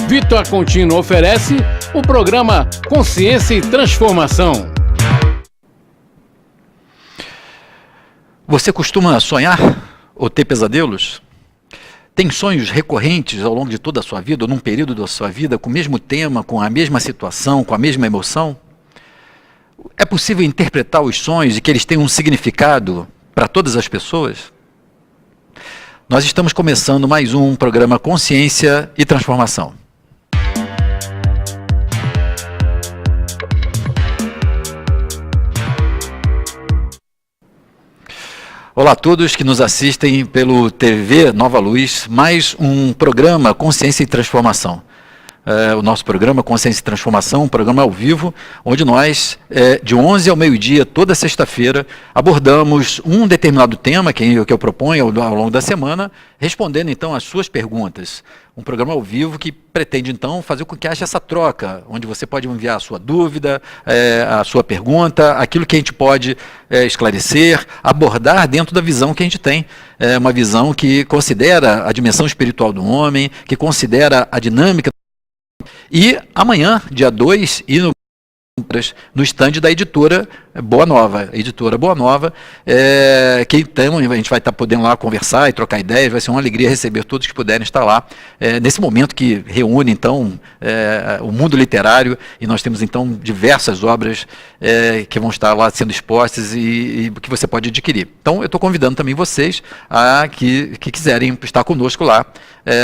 Vita Contínuo oferece o programa Consciência e Transformação. Você costuma sonhar ou ter pesadelos? Tem sonhos recorrentes ao longo de toda a sua vida, ou num período da sua vida, com o mesmo tema, com a mesma situação, com a mesma emoção? É possível interpretar os sonhos e que eles tenham um significado para todas as pessoas? Nós estamos começando mais um programa Consciência e Transformação. Olá a todos que nos assistem pelo TV Nova Luz, mais um programa Consciência e Transformação. O nosso programa Consciência e Transformação, um programa ao vivo, onde nós, de 11 ao meio-dia, toda sexta-feira, abordamos um determinado tema que eu proponho ao longo da semana, respondendo então às suas perguntas. Um programa ao vivo que pretende então fazer com que haja essa troca, onde você pode enviar a sua dúvida, a sua pergunta, aquilo que a gente pode esclarecer, abordar dentro da visão que a gente tem. Uma visão que considera a dimensão espiritual do homem, que considera a dinâmica. E amanhã, dia 2, e no estande da editora Boa Nova, que então a gente vai estar podendo lá conversar e trocar ideias, vai ser uma alegria receber todos que puderem estar lá, nesse momento que reúne então o mundo literário, e nós temos então diversas obras que vão estar lá sendo expostas e que você pode adquirir. Então eu estou convidando também vocês que quiserem estar conosco lá,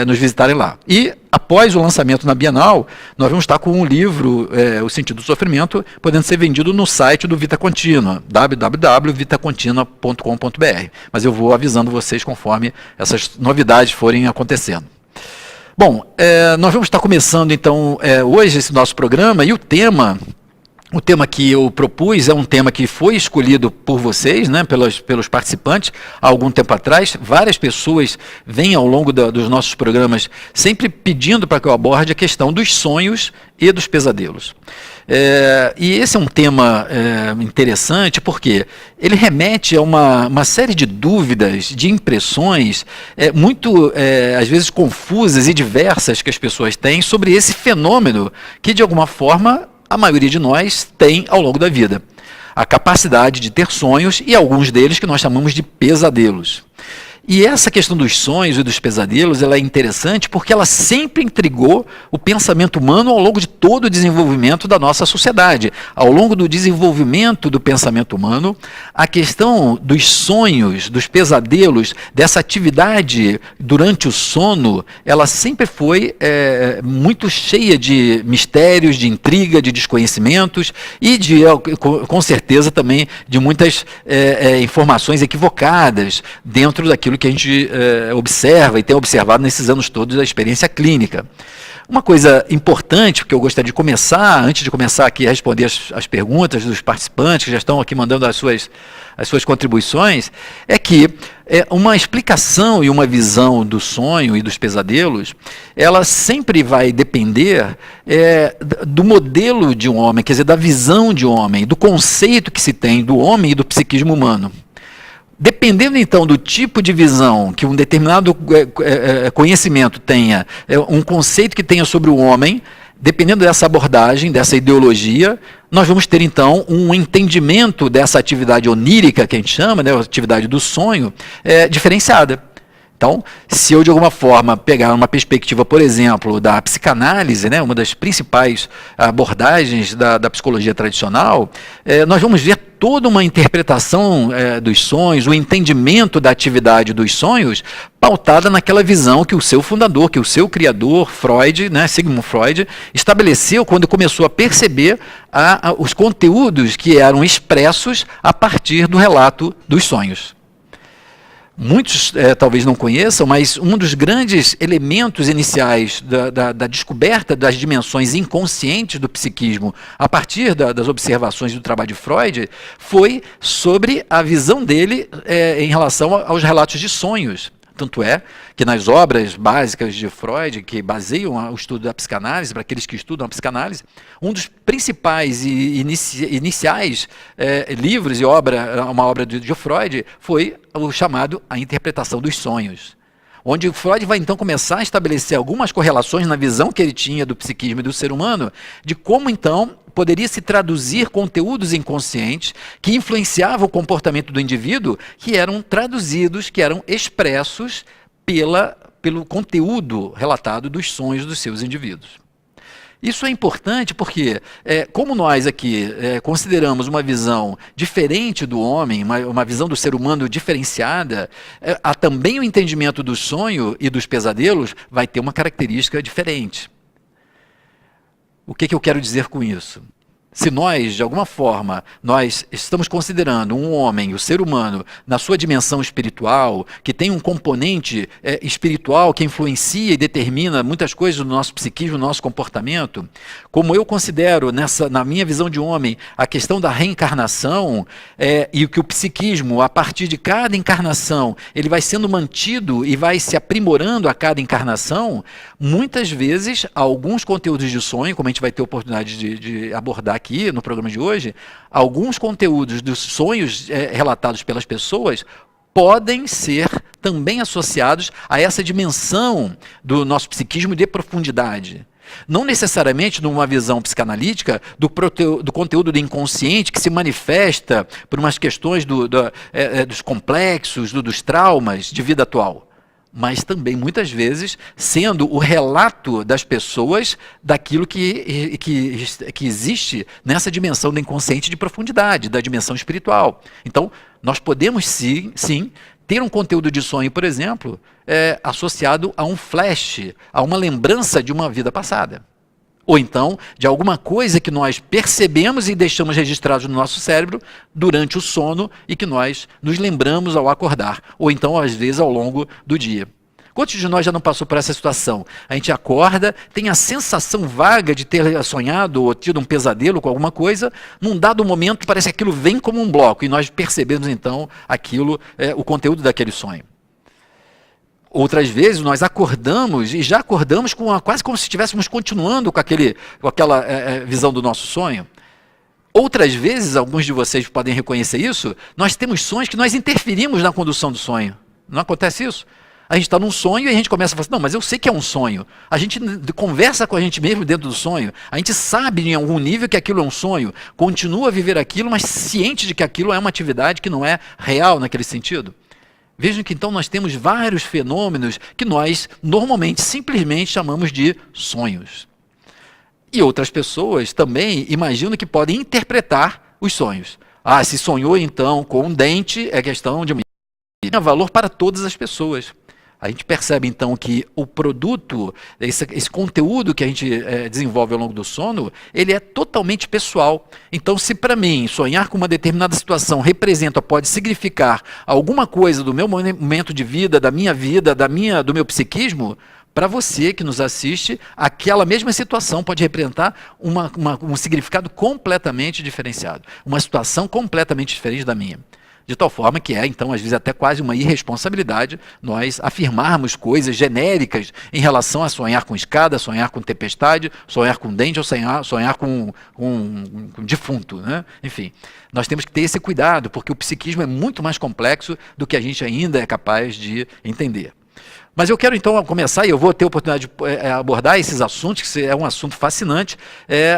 nos visitarem lá. E após o lançamento na Bienal, nós vamos estar com um livro, O Sentido do Sofrimento, podendo ser vendido no site do Vita Contínua, www.vitacontinua.com.br. Mas eu vou avisando vocês conforme essas novidades forem acontecendo. Bom, nós vamos estar começando então hoje esse nosso programa, e o tema que eu propus é um tema que foi escolhido por vocês, né, pelos participantes, há algum tempo atrás. Várias pessoas vêm ao longo dos nossos programas sempre pedindo para que eu aborde a questão dos sonhos e dos pesadelos. E esse é um tema interessante porque ele remete a uma série de dúvidas, de impressões, muito, às vezes, confusas e diversas que as pessoas têm sobre esse fenômeno que, de alguma forma, a maioria de nós tem ao longo da vida. A capacidade de ter sonhos, e alguns deles que nós chamamos de pesadelos. E essa questão dos sonhos e dos pesadelos, ela é interessante porque ela sempre intrigou o pensamento humano ao longo de todo o desenvolvimento da nossa sociedade. Ao longo do desenvolvimento do pensamento humano, a questão dos sonhos, dos pesadelos, dessa atividade durante o sono, ela sempre foi muito cheia de mistérios, de intriga, de desconhecimentos e com certeza também de muitas informações equivocadas dentro daquilo que a gente observa e tem observado nesses anos todos da experiência clínica. Uma coisa importante que eu gostaria de começar, antes de começar aqui a responder as perguntas dos participantes que já estão aqui mandando as suas contribuições, é que uma explicação e uma visão do sonho e dos pesadelos, ela sempre vai depender do modelo de um homem, quer dizer, da visão de um homem, do conceito que se tem do homem e do psiquismo humano. Dependendo, então, do tipo de visão que um determinado conhecimento tenha, um conceito que tenha sobre o homem, dependendo dessa abordagem, dessa ideologia, nós vamos ter, então, um entendimento dessa atividade onírica, que a gente chama, né, a atividade do sonho, diferenciada. Então, se eu, de alguma forma, pegar uma perspectiva, por exemplo, da psicanálise, né, uma das principais abordagens da psicologia tradicional, nós vamos ver toda uma interpretação dos sonhos, o entendimento da atividade dos sonhos, pautada naquela visão que o seu fundador, que o seu criador, Freud, né, Sigmund Freud, estabeleceu quando começou a perceber os conteúdos que eram expressos a partir do relato dos sonhos. Muitos talvez não conheçam, mas um dos grandes elementos iniciais da descoberta das dimensões inconscientes do psiquismo, a partir das observações do trabalho de Freud, foi sobre a visão dele em relação aos relatos de sonhos. Tanto é que nas obras básicas de Freud, que baseiam o estudo da psicanálise, para aqueles que estudam a psicanálise, um dos principais e iniciais livros e uma obra de Freud foi o chamado A Interpretação dos Sonhos, onde Freud vai então começar a estabelecer algumas correlações na visão que ele tinha do psiquismo e do ser humano, de como então poderia se traduzir conteúdos inconscientes que influenciavam o comportamento do indivíduo, que eram traduzidos, que eram expressos pelo conteúdo relatado dos sonhos dos seus indivíduos. Isso é importante porque, como nós aqui consideramos uma visão diferente do homem, uma visão do ser humano diferenciada, há também o entendimento do sonho e dos pesadelos vai ter uma característica diferente. O que eu quero dizer com isso? Se nós, de alguma forma, nós estamos considerando um homem, o ser humano, na sua dimensão espiritual, que tem um componente espiritual que influencia e determina muitas coisas do nosso psiquismo, do nosso comportamento, como eu considero, na minha visão de homem, a questão da reencarnação, e que o psiquismo, a partir de cada encarnação, ele vai sendo mantido e vai se aprimorando a cada encarnação, muitas vezes, alguns conteúdos de sonho, como a gente vai ter oportunidade de abordar aqui no programa de hoje, alguns conteúdos dos sonhos relatados pelas pessoas podem ser também associados a essa dimensão do nosso psiquismo de profundidade. Não necessariamente numa visão psicanalítica do conteúdo do inconsciente que se manifesta por umas questões dos complexos, dos traumas de vida atual, mas também, muitas vezes, sendo o relato das pessoas daquilo que existe nessa dimensão do inconsciente de profundidade, da dimensão espiritual. Então, nós podemos sim ter um conteúdo de sonho, por exemplo, associado a um flash, a uma lembrança de uma vida passada. Ou então, de alguma coisa que nós percebemos e deixamos registrados no nosso cérebro durante o sono e que nós nos lembramos ao acordar. Ou então, às vezes, ao longo do dia. Quantos de nós já não passou por essa situação? A gente acorda, tem a sensação vaga de ter sonhado ou tido um pesadelo com alguma coisa, num dado momento parece que aquilo vem como um bloco e nós percebemos então aquilo, o conteúdo daquele sonho. Outras vezes nós acordamos e já acordamos quase como se estivéssemos continuando com aquela visão do nosso sonho. Outras vezes, alguns de vocês podem reconhecer isso, nós temos sonhos que nós interferimos na condução do sonho. Não acontece isso? A gente está num sonho e a gente começa a falar assim, não, mas eu sei que é um sonho. A gente conversa com a gente mesmo dentro do sonho. A gente sabe em algum nível que aquilo é um sonho. Continua a viver aquilo, mas ciente de que aquilo é uma atividade que não é real naquele sentido. Vejam que então nós temos vários fenômenos que nós normalmente simplesmente chamamos de sonhos. E outras pessoas também imaginam que podem interpretar os sonhos. Ah, se sonhou então com um dente, é questão de uma... Tem valor para todas as pessoas. A gente percebe então que o produto, esse conteúdo que a gente desenvolve ao longo do sono, ele é totalmente pessoal. Então, se para mim sonhar com uma determinada situação pode significar alguma coisa do meu momento de vida, da minha vida, do meu psiquismo, para você que nos assiste, aquela mesma situação pode representar um significado completamente diferenciado, uma situação completamente diferente da minha. De tal forma que então, às vezes, até quase uma irresponsabilidade nós afirmarmos coisas genéricas em relação a sonhar com escada, sonhar com tempestade, sonhar com dente ou sonhar com defunto, né? Enfim, nós temos que ter esse cuidado, porque o psiquismo é muito mais complexo do que a gente ainda é capaz de entender. Mas eu quero então começar, e eu vou ter a oportunidade de abordar esses assuntos, que é um assunto fascinante,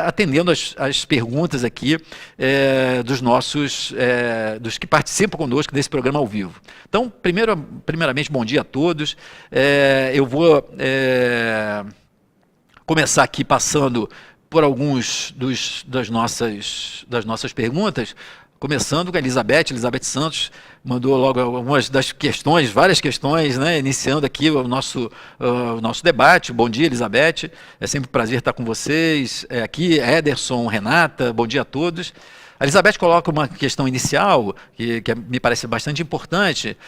atendendo as perguntas aqui dos que participam conosco desse programa ao vivo. Então, primeiramente, bom dia a todos. Eu vou começar aqui passando por alguns das nossas perguntas, começando com a Elizabeth Santos, mandou logo algumas das questões, várias questões, né, iniciando aqui o nosso debate. Bom dia, Elizabeth, é sempre um prazer estar com vocês. Aqui, Ederson, Renata, bom dia a todos. A Elizabeth coloca uma questão inicial, que me parece bastante importante,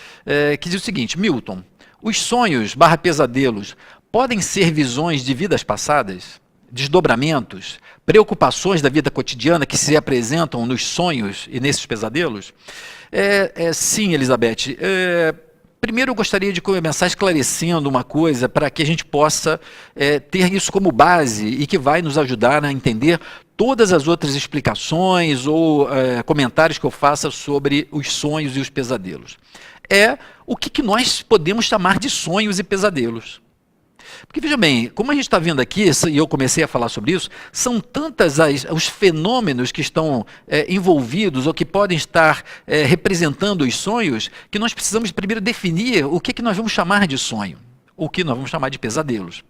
que diz o seguinte: Milton, os sonhos / pesadelos podem ser visões de vidas passadas? Desdobramentos, preocupações da vida cotidiana que se apresentam nos sonhos e nesses pesadelos? Sim, Elizabeth. Primeiro eu gostaria de começar esclarecendo uma coisa para que a gente possa ter isso como base e que vai nos ajudar a entender todas as outras explicações ou comentários que eu faça sobre os sonhos e os pesadelos. é o que nós podemos chamar de sonhos e pesadelos. Porque, veja bem, como a gente está vendo aqui, e eu comecei a falar sobre isso, são tantos os fenômenos que estão envolvidos ou que podem estar representando os sonhos, que nós precisamos primeiro definir o que nós vamos chamar de sonho, o que nós vamos chamar de pesadelos.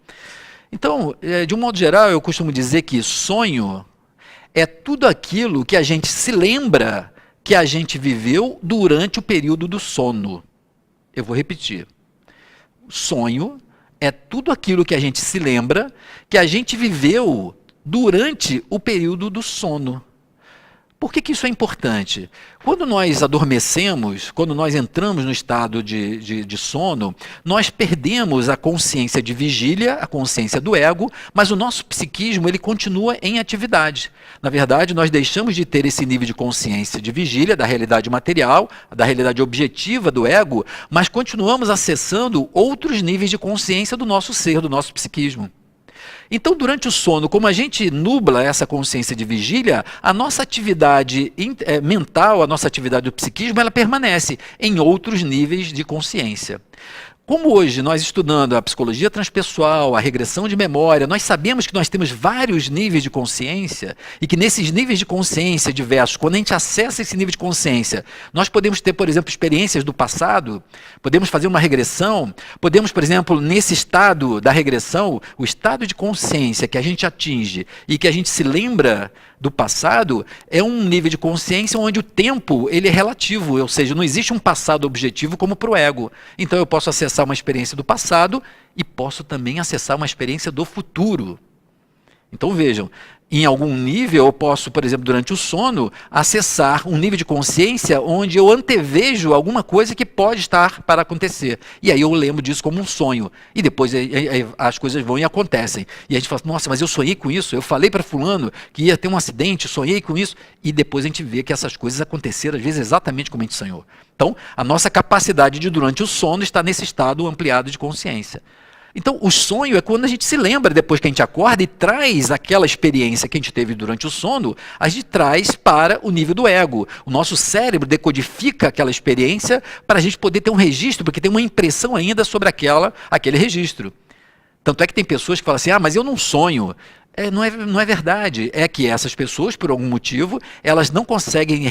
Então, de um modo geral, eu costumo dizer que sonho é tudo aquilo que a gente se lembra que a gente viveu durante o período do sono. Eu vou repetir. Sonho é tudo aquilo que a gente se lembra que a gente viveu durante o período do sono. Por que isso é importante? Quando nós adormecemos, quando nós entramos no estado de sono, nós perdemos a consciência de vigília, a consciência do ego, mas o nosso psiquismo ele continua em atividade. Na verdade, nós deixamos de ter esse nível de consciência de vigília, da realidade material, da realidade objetiva do ego, mas continuamos acessando outros níveis de consciência do nosso ser, do nosso psiquismo. Então, durante o sono, como a gente nubla essa consciência de vigília, a nossa atividade mental, a nossa atividade do psiquismo, ela permanece em outros níveis de consciência. Como hoje nós estudando a psicologia transpessoal, a regressão de memória, nós sabemos que nós temos vários níveis de consciência e que nesses níveis de consciência diversos, quando a gente acessa esse nível de consciência, nós podemos ter, por exemplo, experiências do passado, podemos fazer uma regressão, podemos, por exemplo, nesse estado da regressão, o estado de consciência que a gente atinge e que a gente se lembra do passado é um nível de consciência onde o tempo ele é relativo, ou seja, não existe um passado objetivo como para o ego. Então eu posso acessar uma experiência do passado e posso também acessar uma experiência do futuro. Então vejam, em algum nível eu posso, por exemplo, durante o sono, acessar um nível de consciência onde eu antevejo alguma coisa que pode estar para acontecer. E aí eu lembro disso como um sonho. E depois as coisas vão e acontecem. E a gente fala, nossa, mas eu sonhei com isso, eu falei para fulano que ia ter um acidente, sonhei com isso. E depois a gente vê que essas coisas aconteceram, às vezes, exatamente como a gente sonhou. Então, a nossa capacidade de, durante o sono, está nesse estado ampliado de consciência. Então, o sonho é quando a gente se lembra, depois que a gente acorda, e traz aquela experiência que a gente teve durante o sono, a gente traz para o nível do ego. O nosso cérebro decodifica aquela experiência para a gente poder ter um registro, porque tem uma impressão ainda sobre aquele registro. Tanto é que tem pessoas que falam assim, mas eu não sonho. Não é verdade, é que essas pessoas, por algum motivo, elas não conseguem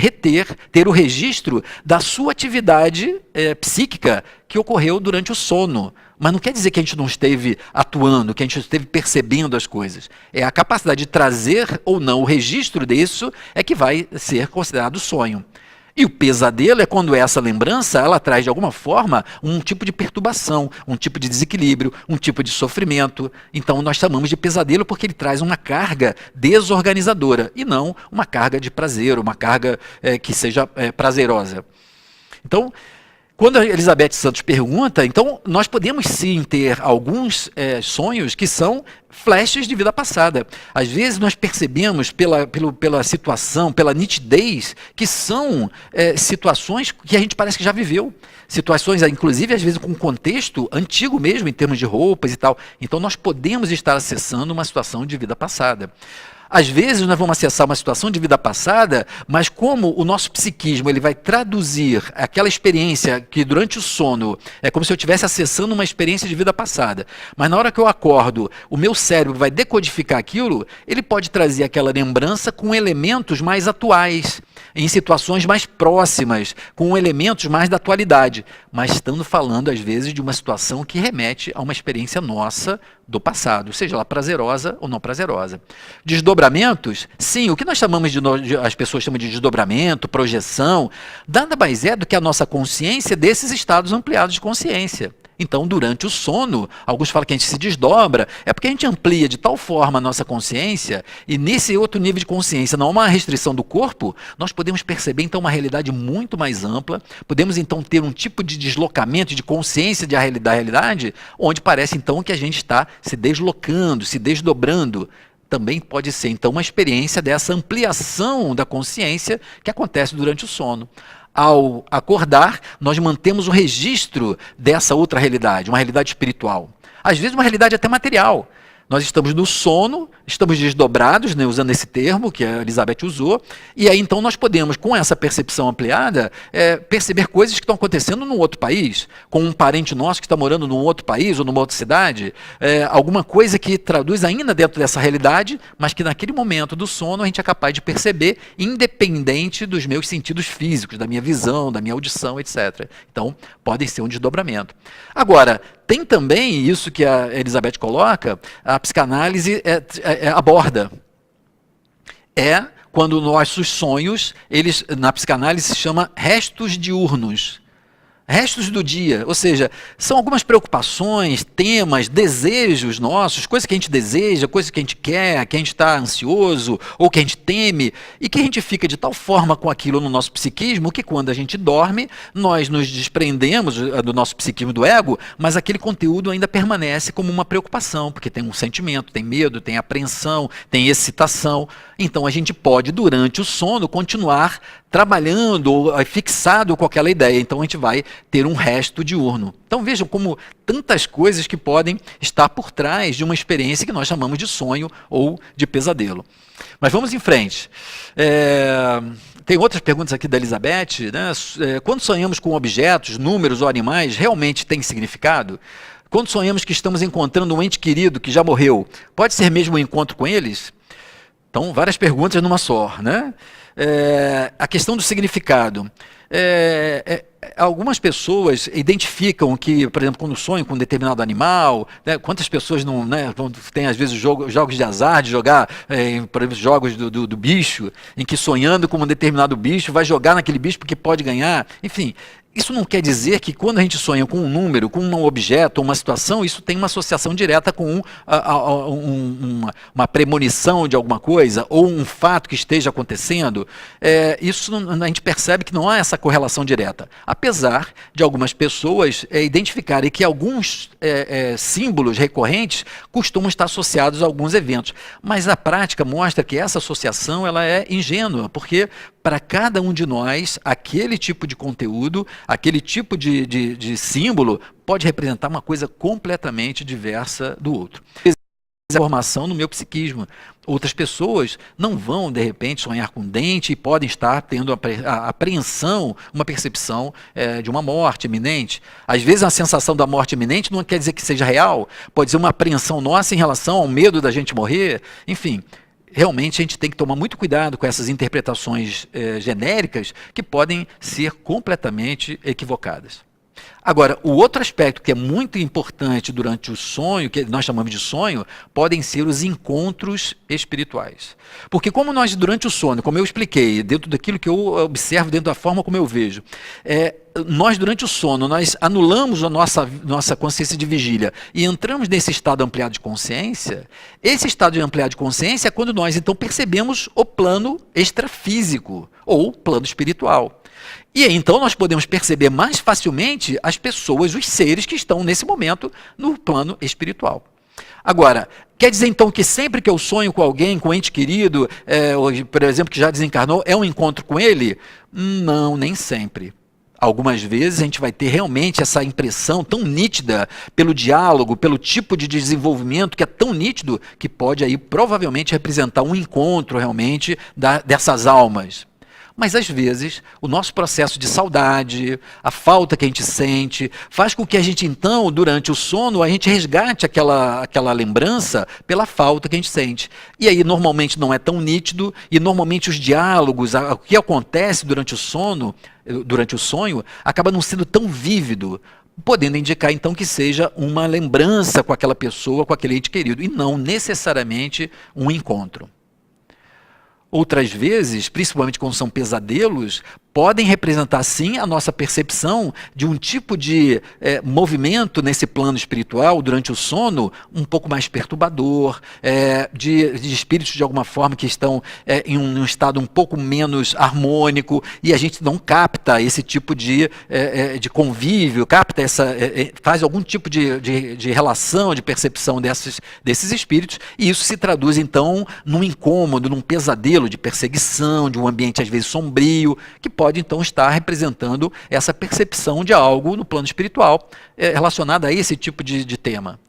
ter o registro da sua atividade psíquica que ocorreu durante o sono. Mas não quer dizer que a gente não esteve atuando, que a gente esteve percebendo as coisas. É a capacidade de trazer ou não o registro disso é que vai ser considerado sonho. E o pesadelo é quando essa lembrança, ela traz de alguma forma um tipo de perturbação, um tipo de desequilíbrio, um tipo de sofrimento. Então nós chamamos de pesadelo porque ele traz uma carga desorganizadora e não uma carga de prazer, uma carga que seja prazerosa. Então, quando a Elizabeth Santos pergunta, então nós podemos sim ter alguns sonhos que são flashes de vida passada. Às vezes nós percebemos pela situação, pela nitidez, que são situações que a gente parece que já viveu. Situações, inclusive, às vezes com contexto antigo mesmo, em termos de roupas e tal. Então nós podemos estar acessando uma situação de vida passada. Às vezes nós vamos acessar uma situação de vida passada, mas como o nosso psiquismo ele vai traduzir aquela experiência que durante o sono é como se eu estivesse acessando uma experiência de vida passada, mas na hora que eu acordo, o meu cérebro vai decodificar aquilo, ele pode trazer aquela lembrança com elementos mais atuais, em situações mais próximas, com elementos mais da atualidade, mas estando falando às vezes de uma situação que remete a uma experiência nossa do passado, seja ela prazerosa ou não prazerosa. Desdobramentos, sim, o que nós chamamos as pessoas chamam de desdobramento, projeção, nada mais é do que a nossa consciência desses estados ampliados de consciência. Então, durante o sono, alguns falam que a gente se desdobra, é porque a gente amplia de tal forma a nossa consciência, e nesse outro nível de consciência, não há uma restrição do corpo, nós podemos perceber então uma realidade muito mais ampla, podemos então ter um tipo de deslocamento, de consciência da realidade, onde parece então que a gente está se deslocando, se desdobrando. Também pode ser então uma experiência dessa ampliação da consciência que acontece durante o sono. Ao acordar, nós mantemos o registro dessa outra realidade, uma realidade espiritual. Às vezes uma realidade até material. Nós estamos no sono, estamos desdobrados, né, usando esse termo que a Elizabeth usou, e aí então nós podemos, com essa percepção ampliada, perceber coisas que estão acontecendo num outro país, com um parente nosso que está morando num outro país ou numa outra cidade, alguma coisa que traduz ainda dentro dessa realidade, mas que naquele momento do sono a gente é capaz de perceber, independente dos meus sentidos físicos, da minha visão, da minha audição, etc. Então, podem ser um desdobramento. Agora, tem também isso que a Elizabeth coloca, a psicanálise aborda. Quando nossos sonhos, eles na psicanálise se chama restos diurnos. Restos do dia, ou seja, são algumas preocupações, temas, desejos nossos, coisas que a gente deseja, coisas que a gente quer, que a gente está ansioso ou que a gente teme, e que a gente fica de tal forma com aquilo no nosso psiquismo que quando a gente dorme, nós nos desprendemos do nosso psiquismo do ego, mas aquele conteúdo ainda permanece como uma preocupação, porque tem um sentimento, tem medo, tem apreensão, tem excitação. Então a gente pode, durante o sono, continuar trabalhando ou fixado com aquela ideia. Então a gente vai ter um resto diurno. Então vejam como tantas coisas que podem estar por trás de uma experiência que nós chamamos de sonho ou de pesadelo. Mas vamos em frente. Tem outras perguntas aqui da Elizabeth, né? Quando sonhamos com objetos, números ou animais, realmente tem significado? Quando sonhamos que estamos encontrando um ente querido que já morreu, pode ser mesmo um encontro com eles? Então, várias perguntas numa só, né? A questão do significado. Algumas pessoas identificam que, por exemplo, quando sonham com um determinado animal, né, quantas pessoas não, né, tem às vezes jogos de azar, de jogar, por exemplo, jogos do bicho, em que sonhando com um determinado bicho, vai jogar naquele bicho porque pode ganhar, enfim. Isso não quer dizer que quando a gente sonha com um número, com um objeto, uma situação, isso tem uma associação direta com uma premonição de alguma coisa, ou um fato que esteja acontecendo. Isso a gente percebe que não há essa correlação direta. Apesar de algumas pessoas identificarem que alguns símbolos recorrentes costumam estar associados a alguns eventos. Mas a prática mostra que essa associação ela é ingênua, porque para cada um de nós, aquele tipo de conteúdo, aquele tipo de símbolo pode representar uma coisa completamente diversa do outro. Informação no meu psiquismo. Outras pessoas não vão, de repente, sonhar com dente e podem estar tendo a apreensão, uma percepção de uma morte iminente. Às vezes a sensação da morte iminente não quer dizer que seja real, pode ser uma apreensão nossa em relação ao medo da gente morrer, enfim. Realmente a gente tem que tomar muito cuidado com essas interpretações genéricas que podem ser completamente equivocadas. Agora, o outro aspecto que é muito importante durante o sonho, que nós chamamos de sonho, podem ser os encontros espirituais. Porque como nós, durante o sono, como eu expliquei, dentro daquilo que eu observo, dentro da forma como eu vejo, nós, durante o sono, nós anulamos a nossa consciência de vigília e entramos nesse estado ampliado de consciência. Esse estado ampliado de consciência é quando nós, então, percebemos o plano extrafísico ou plano espiritual. E aí, então, nós podemos perceber mais facilmente as pessoas, os seres que estão nesse momento no plano espiritual. Agora, quer dizer então que sempre que eu sonho com alguém, com um ente querido, por exemplo, que já desencarnou, é um encontro com ele? Não, nem sempre. Algumas vezes a gente vai ter realmente essa impressão tão nítida pelo diálogo, pelo tipo de desenvolvimento que é tão nítido, que pode aí provavelmente representar um encontro realmente dessas almas. Mas às vezes o nosso processo de saudade, a falta que a gente sente, faz com que a gente então, durante o sono, a gente resgate aquela lembrança pela falta que a gente sente. E aí normalmente não é tão nítido e normalmente os diálogos, o que acontece durante o sono, durante o sonho, acaba não sendo tão vívido, podendo indicar então que seja uma lembrança com aquela pessoa, com aquele ente querido, e não necessariamente um encontro. Outras vezes, principalmente quando são pesadelos, podem representar sim a nossa percepção de um tipo de movimento nesse plano espiritual durante o sono um pouco mais perturbador, de espíritos de alguma forma que estão em um estado um pouco menos harmônico e a gente não capta esse tipo de convívio, capta faz algum tipo de relação, de percepção desses espíritos e isso se traduz então num incômodo, num pesadelo de perseguição, de um ambiente às vezes sombrio, que pode então estar representando essa percepção de algo no plano espiritual relacionado a esse tipo de tema.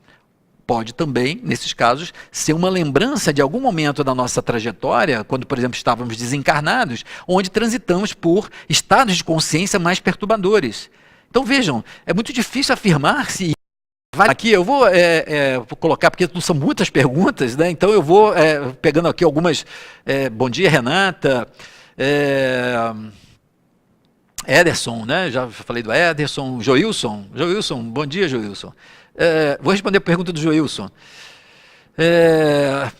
pode também, nesses casos, ser uma lembrança de algum momento da nossa trajetória, quando, por exemplo, estávamos desencarnados, onde transitamos por estados de consciência mais perturbadores. Então vejam, é muito difícil afirmar se... Aqui eu vou colocar, porque não são muitas perguntas, né? Então eu vou pegando aqui algumas... bom dia, Renata. Ederson, né? Já falei do Ederson. Joilson, bom dia, Joilson. Vou responder a pergunta do Joilson.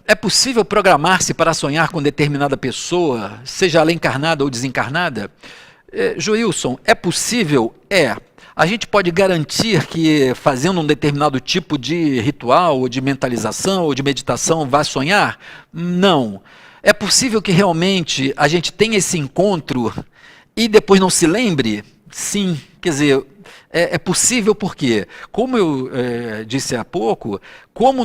É possível programar-se para sonhar com determinada pessoa, seja ela encarnada ou desencarnada? Joilson, é possível? A gente pode garantir que fazendo um determinado tipo de ritual, ou de mentalização, ou de meditação, vá sonhar? Não. É possível que realmente a gente tenha esse encontro e depois não se lembre? Sim. Quer dizer, é possível porque, como eu disse há pouco, quando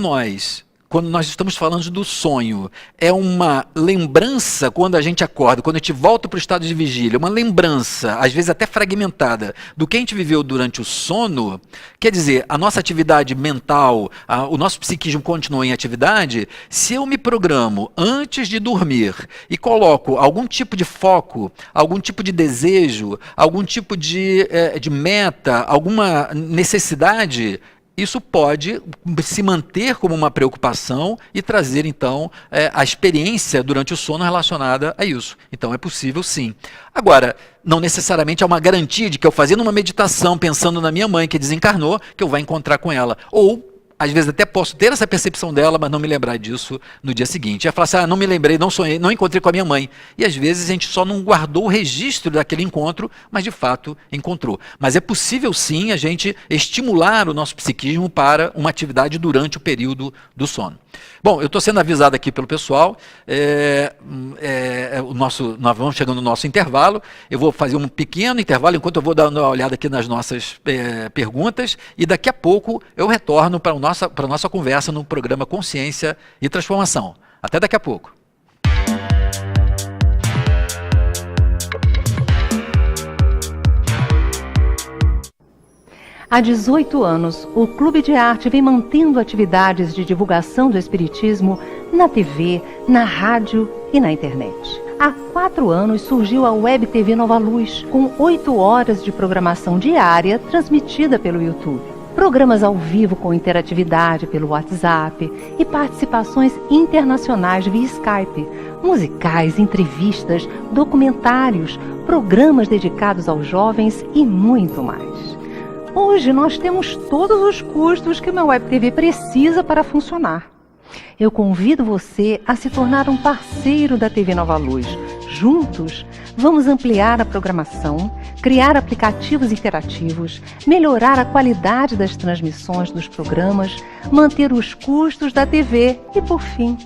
nós estamos falando do sonho, é uma lembrança quando a gente acorda, quando a gente volta para o estado de vigília, uma lembrança, às vezes até fragmentada, do que a gente viveu durante o sono. Quer dizer, a nossa atividade mental, o nosso psiquismo continua em atividade. Se eu me programo antes de dormir e coloco algum tipo de foco, algum tipo de desejo, algum tipo de meta, alguma necessidade, isso pode se manter como uma preocupação e trazer, então, a experiência durante o sono relacionada a isso. Então, é possível, sim. Agora, não necessariamente é uma garantia de que eu fazendo uma meditação, pensando na minha mãe que desencarnou, que eu vou encontrar com ela. Ou, às vezes, até posso ter essa percepção dela, mas não me lembrar disso no dia seguinte. Ia falar assim, não me lembrei, não sonhei, não encontrei com a minha mãe. E, às vezes, a gente só não guardou o registro daquele encontro, mas, de fato, encontrou. Mas é possível, sim, a gente estimular o nosso psiquismo para uma atividade durante o período do sono. Bom, eu estou sendo avisado aqui pelo pessoal, nós vamos chegando no nosso intervalo, eu vou fazer um pequeno intervalo enquanto eu vou dar uma olhada aqui nas nossas perguntas e daqui a pouco eu retorno para a nossa conversa no programa Consciência e Transformação. Até daqui a pouco. Há 18 anos, o Clube de Arte vem mantendo atividades de divulgação do Espiritismo na TV, na rádio e na internet. Há 4 anos surgiu a Web TV Nova Luz, com 8 horas de programação diária transmitida pelo YouTube. Programas ao vivo com interatividade pelo WhatsApp e participações internacionais via Skype, musicais, entrevistas, documentários, programas dedicados aos jovens e muito mais. Hoje nós temos todos os custos que uma Web TV precisa para funcionar. Eu convido você a se tornar um parceiro da TV Nova Luz. Juntos, vamos ampliar a programação, criar aplicativos interativos, melhorar a qualidade das transmissões dos programas, manter os custos da TV e, por fim,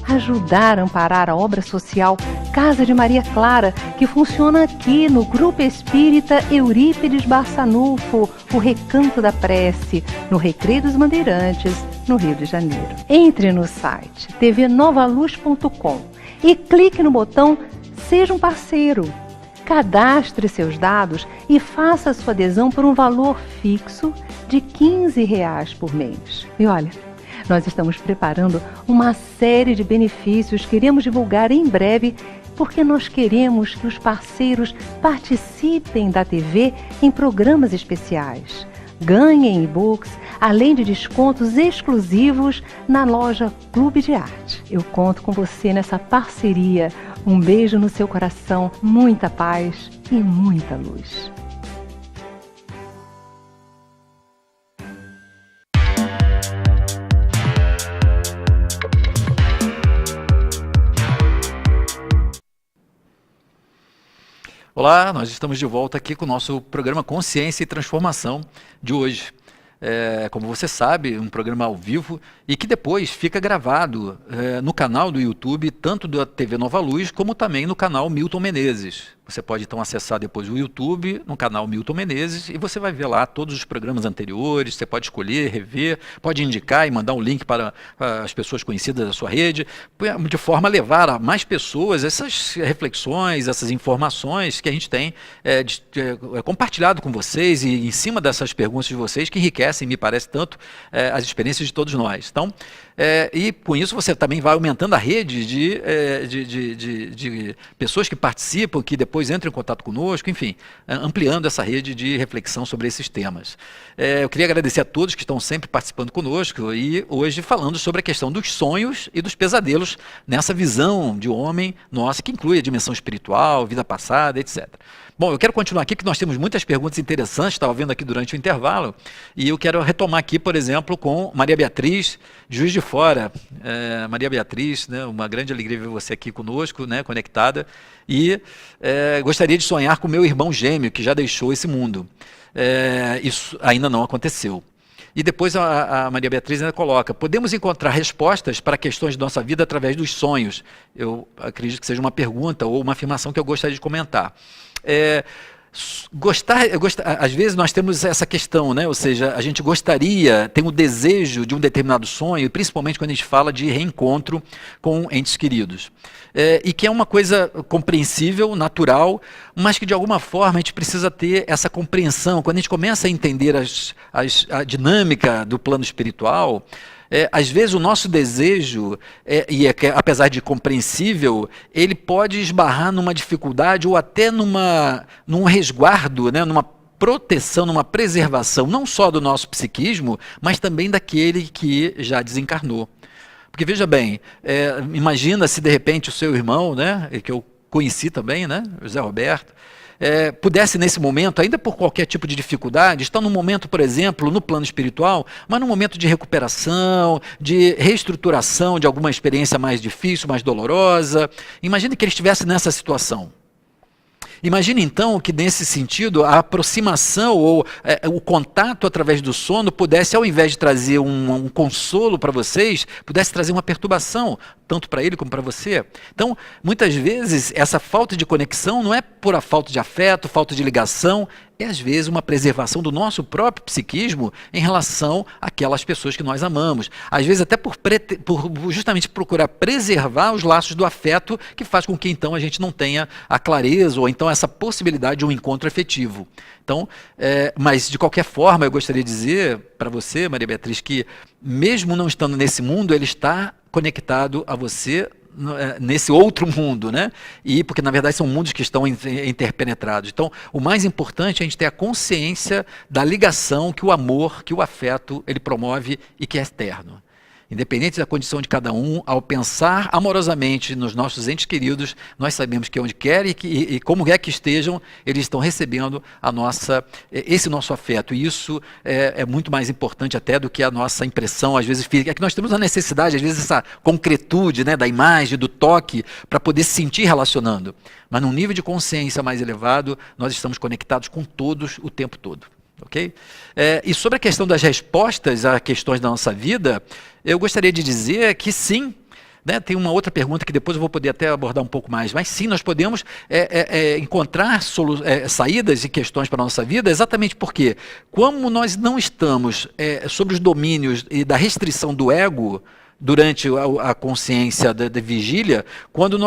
ajudar a amparar a obra social Casa de Maria Clara, que funciona aqui no Grupo Espírita Eurípides Barçanufo, o Recanto da Prece, no Recreio dos Bandeirantes, no Rio de Janeiro. Entre no site tvnovaluz.com e clique no botão Seja um Parceiro. Cadastre seus dados e faça sua adesão por um valor fixo de R$15 por mês. E olha, nós estamos preparando uma série de benefícios que iremos divulgar em breve, porque nós queremos que os parceiros participem da TV em programas especiais, ganhem e-books, além de descontos exclusivos na loja Clube de Arte. Eu conto com você nessa parceria. Um beijo no seu coração, muita paz e muita luz. Olá, nós estamos de volta aqui com o nosso programa Consciência e Transformação de hoje. Como você sabe, um programa ao vivo e que depois fica gravado no canal do YouTube, tanto da TV Nova Luz, como também no canal Milton Menezes. Você pode então acessar depois o YouTube, no canal Milton Menezes, e você vai ver lá todos os programas anteriores, você pode escolher, rever, pode indicar e mandar um link para as pessoas conhecidas da sua rede, de forma a levar a mais pessoas essas reflexões, essas informações que a gente tem compartilhado com vocês e em cima dessas perguntas de vocês que enriquecem, me parece, tanto as experiências de todos nós. Então, e com isso você também vai aumentando a rede de pessoas que participam, que depois entram em contato conosco, enfim, ampliando essa rede de reflexão sobre esses temas. Eu queria agradecer a todos que estão sempre participando conosco e hoje falando sobre a questão dos sonhos e dos pesadelos nessa visão de homem nossa, que inclui a dimensão espiritual, vida passada, etc. Bom, eu quero continuar aqui, que nós temos muitas perguntas interessantes, estava vendo aqui durante o intervalo, e eu quero retomar aqui, por exemplo, com Maria Beatriz, Juiz de Fora. Maria Beatriz, né, uma grande alegria ver você aqui conosco, né, conectada, e gostaria de sonhar com meu irmão gêmeo, que já deixou esse mundo. Isso ainda não aconteceu. E depois a Maria Beatriz ainda coloca: podemos encontrar respostas para questões de nossa vida através dos sonhos? Eu acredito que seja uma pergunta ou uma afirmação que eu gostaria de comentar. Às vezes nós temos essa questão, né? Ou seja, a gente gostaria, tem o desejo de um determinado sonho, principalmente quando a gente fala de reencontro com entes queridos. E que é uma coisa compreensível, natural, mas que de alguma forma a gente precisa ter essa compreensão. Quando a gente começa a entender a dinâmica do plano espiritual, às vezes o nosso desejo, apesar de compreensível, ele pode esbarrar numa dificuldade ou até num resguardo, né, numa proteção, numa preservação, não só do nosso psiquismo, mas também daquele que já desencarnou. Porque veja bem, imagina se de repente o seu irmão, né, que eu conheci também, né, José Roberto, pudesse nesse momento, ainda por qualquer tipo de dificuldade, estar num momento, por exemplo, no plano espiritual, mas num momento de recuperação, de reestruturação de alguma experiência mais difícil, mais dolorosa. Imagine que ele estivesse nessa situação. Imagine então que nesse sentido a aproximação ou o contato através do sono pudesse, ao invés de trazer um consolo para vocês, pudesse trazer uma perturbação, tanto para ele como para você. Então, muitas vezes, essa falta de conexão não é por a falta de afeto, falta de ligação, é às vezes uma preservação do nosso próprio psiquismo em relação àquelas pessoas que nós amamos. Às vezes até por justamente procurar preservar os laços do afeto, que faz com que então a gente não tenha a clareza ou então essa possibilidade de um encontro efetivo. Então, mas de qualquer forma eu gostaria de dizer para você, Maria Beatriz, que mesmo não estando nesse mundo, ele está conectado a você nesse outro mundo, né? E porque na verdade são mundos que estão interpenetrados. Então, o mais importante é a gente ter a consciência da ligação que o amor, que o afeto, ele promove e que é eterno. Independente da condição de cada um, ao pensar amorosamente nos nossos entes queridos, nós sabemos que onde quer e como é que estejam, eles estão recebendo esse nosso afeto. E isso é muito mais importante até do que a nossa impressão, às vezes, física. É que nós temos a necessidade, às vezes, essa concretude, né, da imagem, do toque, para poder se sentir relacionando. Mas num nível de consciência mais elevado, nós estamos conectados com todos o tempo todo. Okay? E sobre a questão das respostas a questões da nossa vida, eu gostaria de dizer que sim, né, tem uma outra pergunta que depois eu vou poder até abordar um pouco mais, mas sim, nós podemos encontrar saídas e questões para a nossa vida, exatamente porque, como nós não estamos sob os domínios e da restrição do ego, durante a consciência da vigília, quando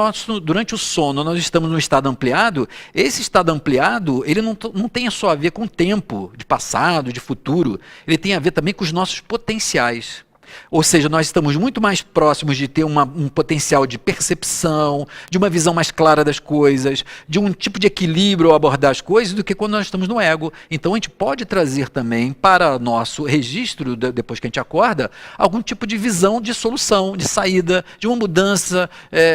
durante o sono nós estamos no estado ampliado, esse estado ampliado ele não tem só a ver com o tempo de passado, de futuro, ele tem a ver também com os nossos potenciais. Ou seja, nós estamos muito mais próximos de ter um potencial de percepção, de uma visão mais clara das coisas, de um tipo de equilíbrio ao abordar as coisas, do que quando nós estamos no ego. Então a gente pode trazer também para nosso registro, depois que a gente acorda, algum tipo de visão de solução, de saída, de uma mudança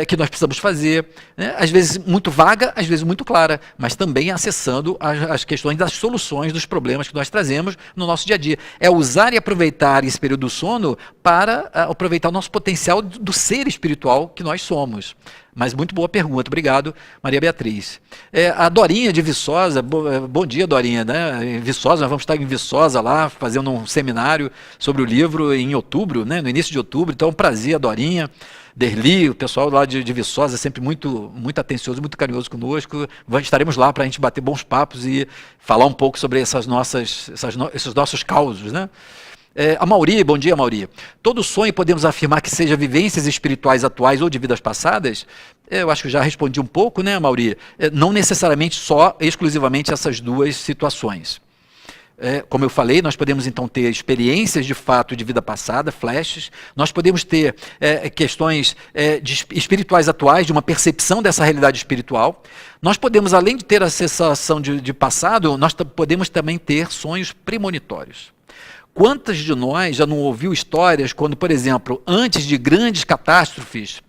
que nós precisamos fazer. Né? Às vezes muito vaga, às vezes muito clara, mas também acessando as questões das soluções dos problemas que nós trazemos no nosso dia a dia. É usar e aproveitar esse período do sono para aproveitar o nosso potencial do ser espiritual que nós somos. Mas muito boa pergunta, obrigado, Maria Beatriz. A Dorinha de Viçosa, bom dia, Dorinha, né? Em Viçosa, nós vamos estar em Viçosa lá, fazendo um seminário sobre o livro em outubro, né? No início de outubro, então é um prazer, a Dorinha, Derli, o pessoal lá de Viçosa, sempre muito atencioso, muito carinhoso conosco. Estaremos lá para a gente bater bons papos e falar um pouco sobre esses nossos causos, né? A Mauri, bom dia, Mauri. Todo sonho podemos afirmar que seja vivências espirituais atuais ou de vidas passadas? Eu acho que já respondi um pouco, né, Mauri? Não necessariamente exclusivamente essas duas situações. Como eu falei, nós podemos então ter experiências de fato de vida passada, flashes, nós podemos ter questões espirituais atuais, de uma percepção dessa realidade espiritual. Nós podemos, além de ter a sensação de passado, nós podemos também ter sonhos premonitórios. Quantas de nós já não ouviu histórias quando, por exemplo, antes de grandes catástrofes,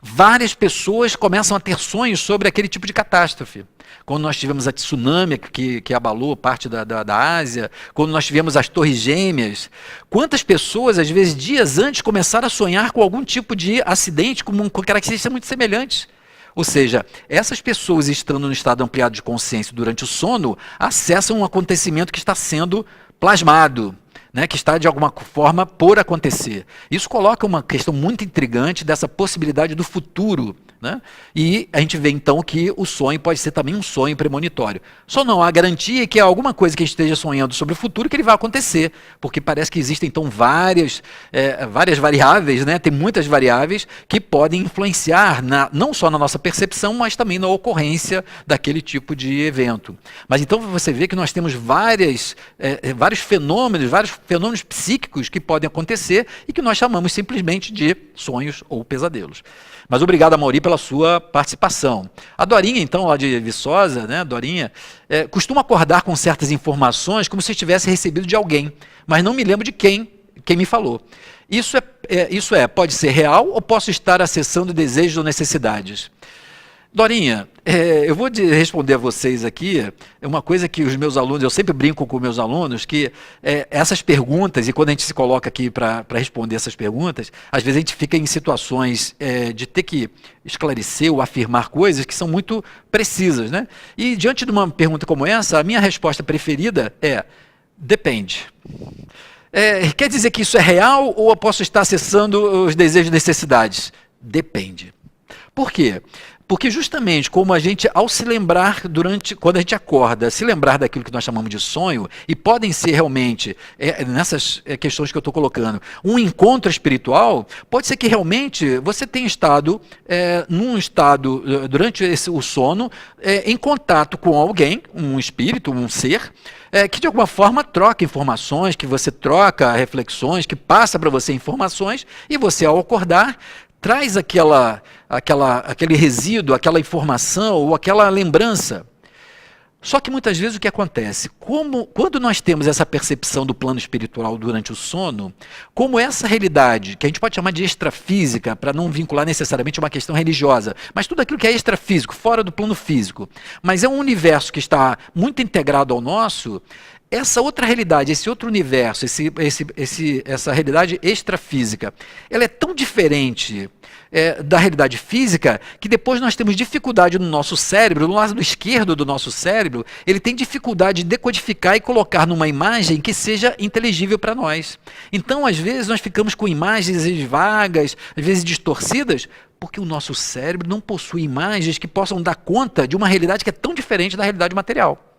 várias pessoas começam a ter sonhos sobre aquele tipo de catástrofe? Quando nós tivemos a tsunami que abalou parte da Ásia, quando nós tivemos as Torres Gêmeas, quantas pessoas, às vezes dias antes, começaram a sonhar com algum tipo de acidente com características muito semelhantes? Ou seja, essas pessoas estando no estado ampliado de consciência durante o sono, acessam um acontecimento que está sendo plasmado, né, que está de alguma forma por acontecer. Isso coloca uma questão muito intrigante dessa possibilidade do futuro, né? E a gente vê então que o sonho pode ser também um sonho premonitório. Só não há garantia que é alguma coisa que esteja sonhando sobre o futuro que ele vai acontecer, porque parece que existem então várias variáveis, né? Tem muitas variáveis que podem influenciar não só na nossa percepção, mas também na ocorrência daquele tipo de evento. Mas então você vê que nós temos vários fenômenos psíquicos que podem acontecer e que nós chamamos simplesmente de sonhos ou pesadelos. Mas obrigado, Amaury, pela sua participação. A Dorinha, então, lá de Viçosa, né, Dorinha, costuma acordar com certas informações como se tivesse recebido de alguém, mas não me lembro de quem me falou. Isso pode ser real ou posso estar acessando desejos ou necessidades? Dorinha, eu vou responder a vocês aqui, uma coisa que os meus alunos, eu sempre brinco com meus alunos, que essas perguntas, e quando a gente se coloca aqui para responder essas perguntas, às vezes a gente fica em situações de ter que esclarecer ou afirmar coisas que são muito precisas, né? E diante de uma pergunta como essa, a minha resposta preferida é, depende. Quer dizer que isso é real ou eu posso estar acessando os desejos e necessidades? Depende. Por quê? Porque justamente como a gente, ao se lembrar quando a gente acorda, se lembrar daquilo que nós chamamos de sonho, e podem ser realmente, nessas questões que eu estou colocando, um encontro espiritual, pode ser que realmente você tenha estado durante o sono, em contato com alguém, um espírito, um ser, que de alguma forma troca informações, que você troca reflexões, que passa para você informações, e você ao acordar, traz aquele resíduo, aquela informação ou aquela lembrança. Só que muitas vezes o que acontece? Quando nós temos essa percepção do plano espiritual durante o sono, como essa realidade, que a gente pode chamar de extrafísica, para não vincular necessariamente uma questão religiosa, mas tudo aquilo que é extrafísico, fora do plano físico, mas é um universo que está muito integrado ao nosso, essa outra realidade, esse outro universo, essa realidade extrafísica, ela é tão diferente da realidade física que depois nós temos dificuldade no nosso cérebro, no lado esquerdo do nosso cérebro, ele tem dificuldade de decodificar e colocar numa imagem que seja inteligível para nós. Então, às vezes, nós ficamos com imagens vagas, às vezes distorcidas, porque o nosso cérebro não possui imagens que possam dar conta de uma realidade que é tão diferente da realidade material.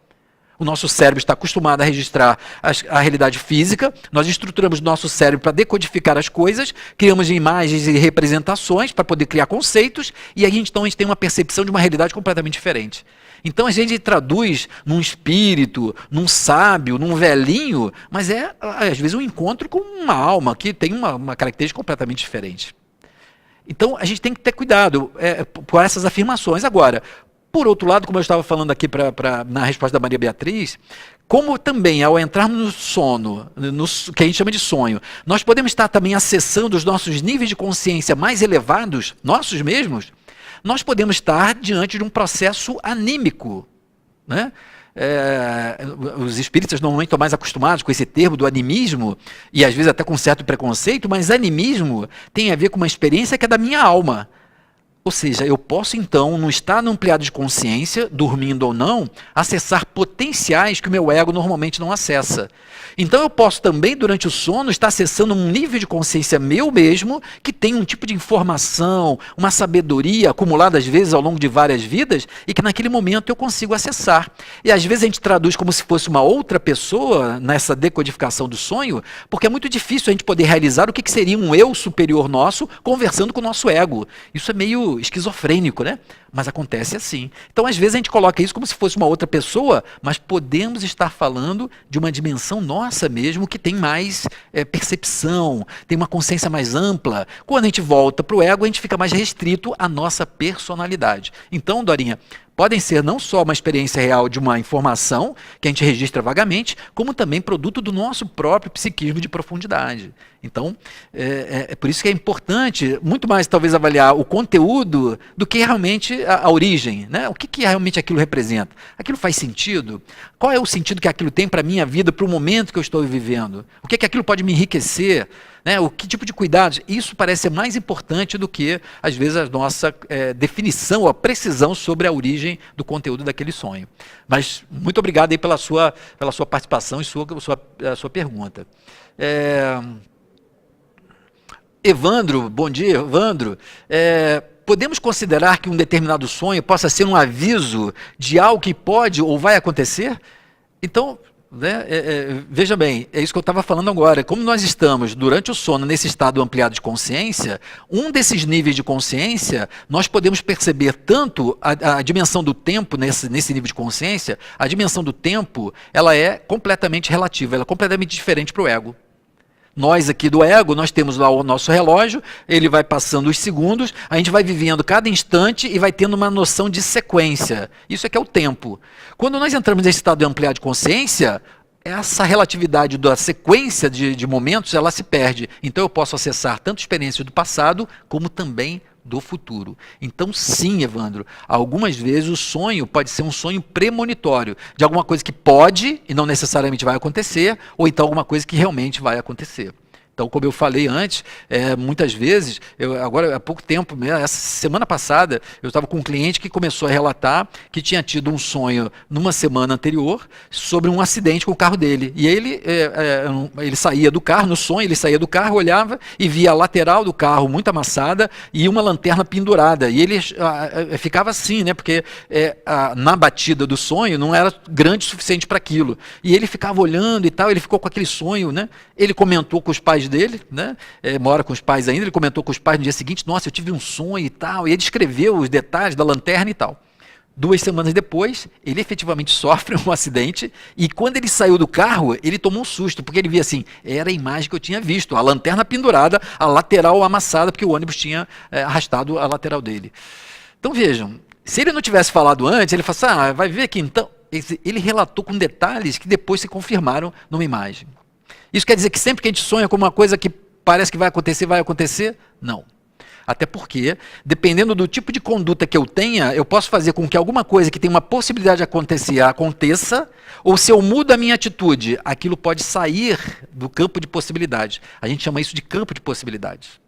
O nosso cérebro está acostumado a registrar a realidade física, nós estruturamos o nosso cérebro para decodificar as coisas, criamos imagens e representações para poder criar conceitos, e aí então a gente tem uma percepção de uma realidade completamente diferente. Então a gente traduz num espírito, num sábio, num velhinho, mas às vezes um encontro com uma alma que tem uma característica completamente diferente. Então a gente tem que ter cuidado com essas afirmações. Agora, por outro lado, como eu estava falando aqui na resposta da Maria Beatriz, como também ao entrar no sono, que a gente chama de sonho, nós podemos estar também acessando os nossos níveis de consciência mais elevados, nossos mesmos, nós podemos estar diante de um processo anímico, né? os espíritas normalmente estão mais acostumados com esse termo do animismo, e às vezes até com certo preconceito, mas animismo tem a ver com uma experiência que é da minha alma. Ou seja, eu posso então, num estado ampliado de consciência, dormindo ou não, acessar potenciais que o meu ego normalmente não acessa. Então eu posso também, durante o sono, estar acessando um nível de consciência meu mesmo, que tem um tipo de informação, uma sabedoria acumulada às vezes ao longo de várias vidas, e que naquele momento eu consigo acessar. E às vezes a gente traduz como se fosse uma outra pessoa nessa decodificação do sonho, porque é muito difícil a gente poder realizar o que seria um eu superior nosso conversando com o nosso ego. Isso é meio esquizofrênico, né? Mas acontece assim. Então, às vezes, a gente coloca isso como se fosse uma outra pessoa, mas podemos estar falando de uma dimensão nossa mesmo, que tem mais percepção, tem uma consciência mais ampla. Quando a gente volta para o ego, a gente fica mais restrito à nossa personalidade. Então, Dorinha, podem ser não só uma experiência real de uma informação que a gente registra vagamente, como também produto do nosso próprio psiquismo de profundidade. Então, é por isso que é importante, muito mais talvez avaliar o conteúdo do que realmente a origem, né? O que realmente aquilo representa? Aquilo faz sentido? Qual é o sentido que aquilo tem para a minha vida, para o momento que eu estou vivendo? O que aquilo pode me enriquecer? Né? O que tipo de cuidados? Isso parece ser mais importante do que, às vezes, a nossa definição ou a precisão sobre a origem do conteúdo daquele sonho. Mas muito obrigado aí pela sua participação e sua pergunta. Evandro, bom dia, Evandro. Podemos considerar que um determinado sonho possa ser um aviso de algo que pode ou vai acontecer? Então, né, veja bem, é isso que eu estava falando agora. Como nós estamos, durante o sono, nesse estado ampliado de consciência, um desses níveis de consciência, nós podemos perceber tanto a dimensão do tempo nesse nível de consciência, a dimensão do tempo, ela é completamente relativa, ela é completamente diferente para o ego. Nós aqui do ego, nós temos lá o nosso relógio, ele vai passando os segundos, a gente vai vivendo cada instante e vai tendo uma noção de sequência. Isso é que é o tempo. Quando nós entramos nesse estado de ampliar de consciência, essa relatividade da sequência de momentos, ela se perde. Então eu posso acessar tanto experiências do passado, como também do futuro. Então sim, Evandro, algumas vezes o sonho pode ser um sonho premonitório de alguma coisa que pode e não necessariamente vai acontecer, ou então alguma coisa que realmente vai acontecer. Então, como eu falei antes, muitas vezes, agora há pouco tempo, essa semana passada, eu estava com um cliente que começou a relatar que tinha tido um sonho numa semana anterior sobre um acidente com o carro dele. E ele saía do carro, no sonho ele saía do carro, olhava e via a lateral do carro muito amassada e uma lanterna pendurada. E ele ficava assim, né? Porque na batida do sonho não era grande o suficiente para aquilo. E ele ficava olhando e tal, ele ficou com aquele sonho, né? Ele comentou com os pais dele, né? Mora com os pais ainda, ele comentou com os pais no dia seguinte, nossa, eu tive um sonho e tal, e ele descreveu os detalhes da lanterna e tal. 2 semanas depois, ele efetivamente sofre um acidente, e quando ele saiu do carro, ele tomou um susto, porque ele via assim, era a imagem que eu tinha visto, a lanterna pendurada, a lateral amassada, porque o ônibus tinha arrastado a lateral dele. Então vejam, se ele não tivesse falado antes, ele falou assim, vai ver aqui então, ele relatou com detalhes que depois se confirmaram numa imagem. Isso quer dizer que sempre que a gente sonha com uma coisa que parece que vai acontecer? Não. Até porque, dependendo do tipo de conduta que eu tenha, eu posso fazer com que alguma coisa que tem uma possibilidade de acontecer, aconteça, ou se eu mudo a minha atitude, aquilo pode sair do campo de possibilidades. A gente chama isso de campo de possibilidades.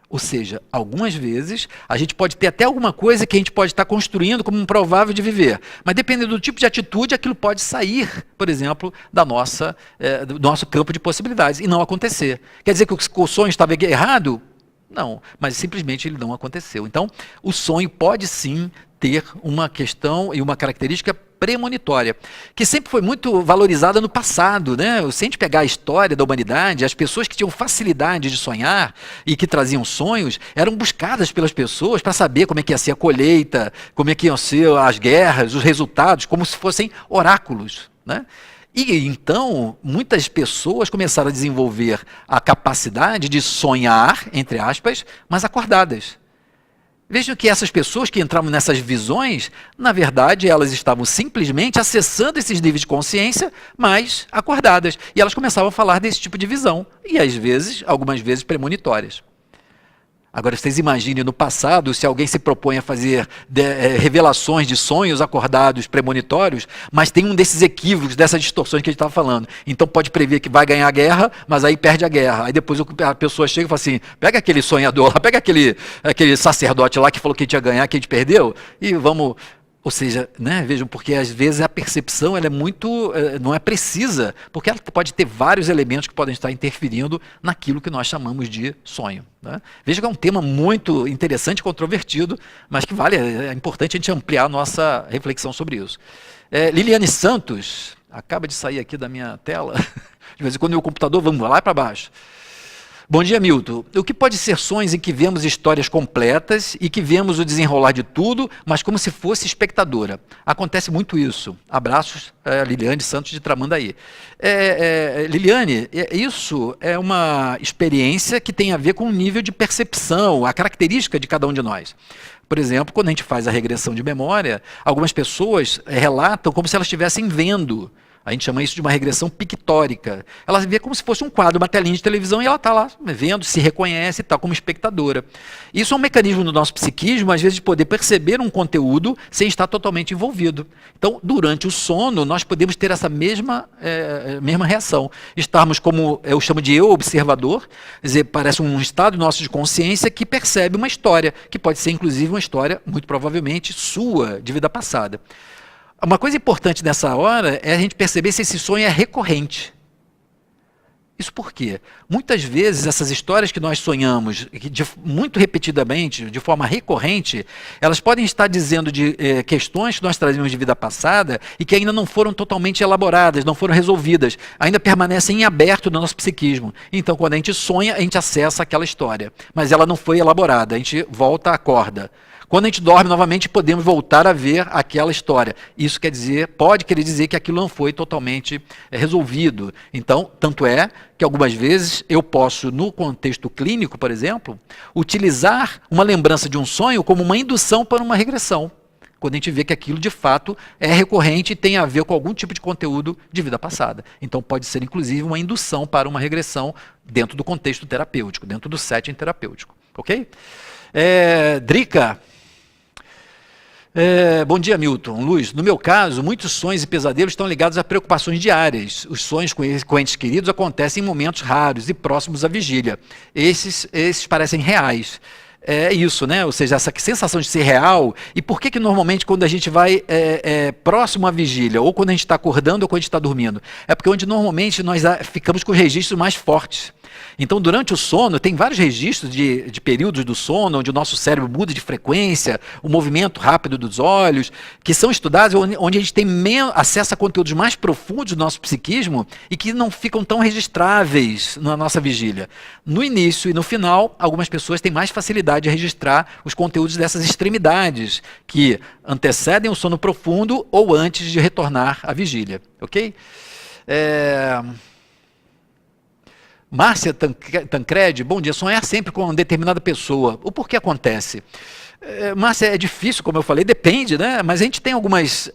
Ou seja, algumas vezes a gente pode ter até alguma coisa que a gente pode estar construindo como um provável de viver, mas dependendo do tipo de atitude, aquilo pode sair, por exemplo, do nosso campo de possibilidades e não acontecer. Quer dizer que o sonho estava errado? Não, mas simplesmente ele não aconteceu. Então, o sonho pode sim ter uma questão e uma característica premonitória, que sempre foi muito valorizada no passado, né? Se a gente pegar a história da humanidade, as pessoas que tinham facilidade de sonhar e que traziam sonhos, eram buscadas pelas pessoas para saber como é que ia ser a colheita, como é que iam ser as guerras, os resultados, como se fossem oráculos, né? E então, muitas pessoas começaram a desenvolver a capacidade de sonhar, entre aspas, mas acordadas. Vejam que essas pessoas que entravam nessas visões, na verdade, elas estavam simplesmente acessando esses níveis de consciência, mas acordadas. E elas começavam a falar desse tipo de visão, e às vezes, algumas vezes premonitórias. Agora, vocês imaginem no passado, se alguém se propõe a fazer revelações de sonhos acordados premonitórios, mas tem um desses equívocos, dessas distorções que a gente estava falando. Então pode prever que vai ganhar a guerra, mas aí perde a guerra. Aí depois a pessoa chega e fala assim, pega aquele sonhador lá, pega aquele sacerdote lá que falou que a gente ia ganhar, que a gente perdeu, e vamos... Ou seja, né, vejam, porque às vezes a percepção ela é muito, não é precisa, porque ela pode ter vários elementos que podem estar interferindo naquilo que nós chamamos de sonho. Né? Veja que é um tema muito interessante e controvertido, mas que é importante a gente ampliar a nossa reflexão sobre isso. Liliane Santos, acaba de sair aqui da minha tela, de vez em quando o computador, vamos lá para baixo. Bom dia, Milton. O que pode ser sonhos em que vemos histórias completas e que vemos o desenrolar de tudo, mas como se fosse espectadora? Acontece muito isso. Abraços, Liliane Santos de Tramandaí. Liliane, isso é uma experiência que tem a ver com o nível de percepção, a característica de cada um de nós. Por exemplo, quando a gente faz a regressão de memória, algumas pessoas relatam como se elas estivessem vendo. A gente chama isso de uma regressão pictórica. Ela vê como se fosse um quadro, uma telinha de televisão, e ela está lá vendo, se reconhece e tal, como espectadora. Isso é um mecanismo do nosso psiquismo, às vezes, de poder perceber um conteúdo sem estar totalmente envolvido. Então, durante o sono, nós podemos ter essa mesma reação. Estarmos como, eu chamo de eu observador, quer dizer, parece um estado nosso de consciência que percebe uma história, que pode ser, inclusive, uma história, muito provavelmente, sua, de vida passada. Uma coisa importante nessa hora é a gente perceber se esse sonho é recorrente. Isso por quê? Muitas vezes essas histórias que nós sonhamos muito repetidamente, de forma recorrente, elas podem estar dizendo de questões que nós trazemos de vida passada e que ainda não foram totalmente elaboradas, não foram resolvidas, ainda permanecem em aberto no nosso psiquismo. Então, quando a gente sonha, a gente acessa aquela história, mas ela não foi elaborada, a gente volta à corda. Quando a gente dorme novamente, podemos voltar a ver aquela história. Isso pode querer dizer que aquilo não foi totalmente resolvido. Então, tanto é que algumas vezes eu posso, no contexto clínico, por exemplo, utilizar uma lembrança de um sonho como uma indução para uma regressão. Quando a gente vê que aquilo de fato é recorrente e tem a ver com algum tipo de conteúdo de vida passada. Então pode ser inclusive uma indução para uma regressão dentro do contexto terapêutico, dentro do setting terapêutico. Ok? Drica. Bom dia, Milton. Luz, no meu caso, muitos sonhos e pesadelos estão ligados a preocupações diárias. Os sonhos com entes queridos acontecem em momentos raros e próximos à vigília. Esses parecem reais. É isso, né? Ou seja, essa sensação de ser real. E por que normalmente quando a gente vai próximo à vigília, ou quando a gente está acordando ou quando a gente está dormindo? É porque onde normalmente nós ficamos com os registros mais fortes. Então, durante o sono, tem vários registros de períodos do sono, onde o nosso cérebro muda de frequência, o movimento rápido dos olhos, que são estudados onde a gente tem acesso a conteúdos mais profundos do nosso psiquismo e que não ficam tão registráveis na nossa vigília. No início e no final, algumas pessoas têm mais facilidade de registrar os conteúdos dessas extremidades que antecedem o sono profundo ou antes de retornar à vigília. Ok? Márcia Tancredi, bom dia. Sonhar sempre com uma determinada pessoa. O porquê acontece? Márcia, é difícil, como eu falei, depende, né? Mas a gente tem algumas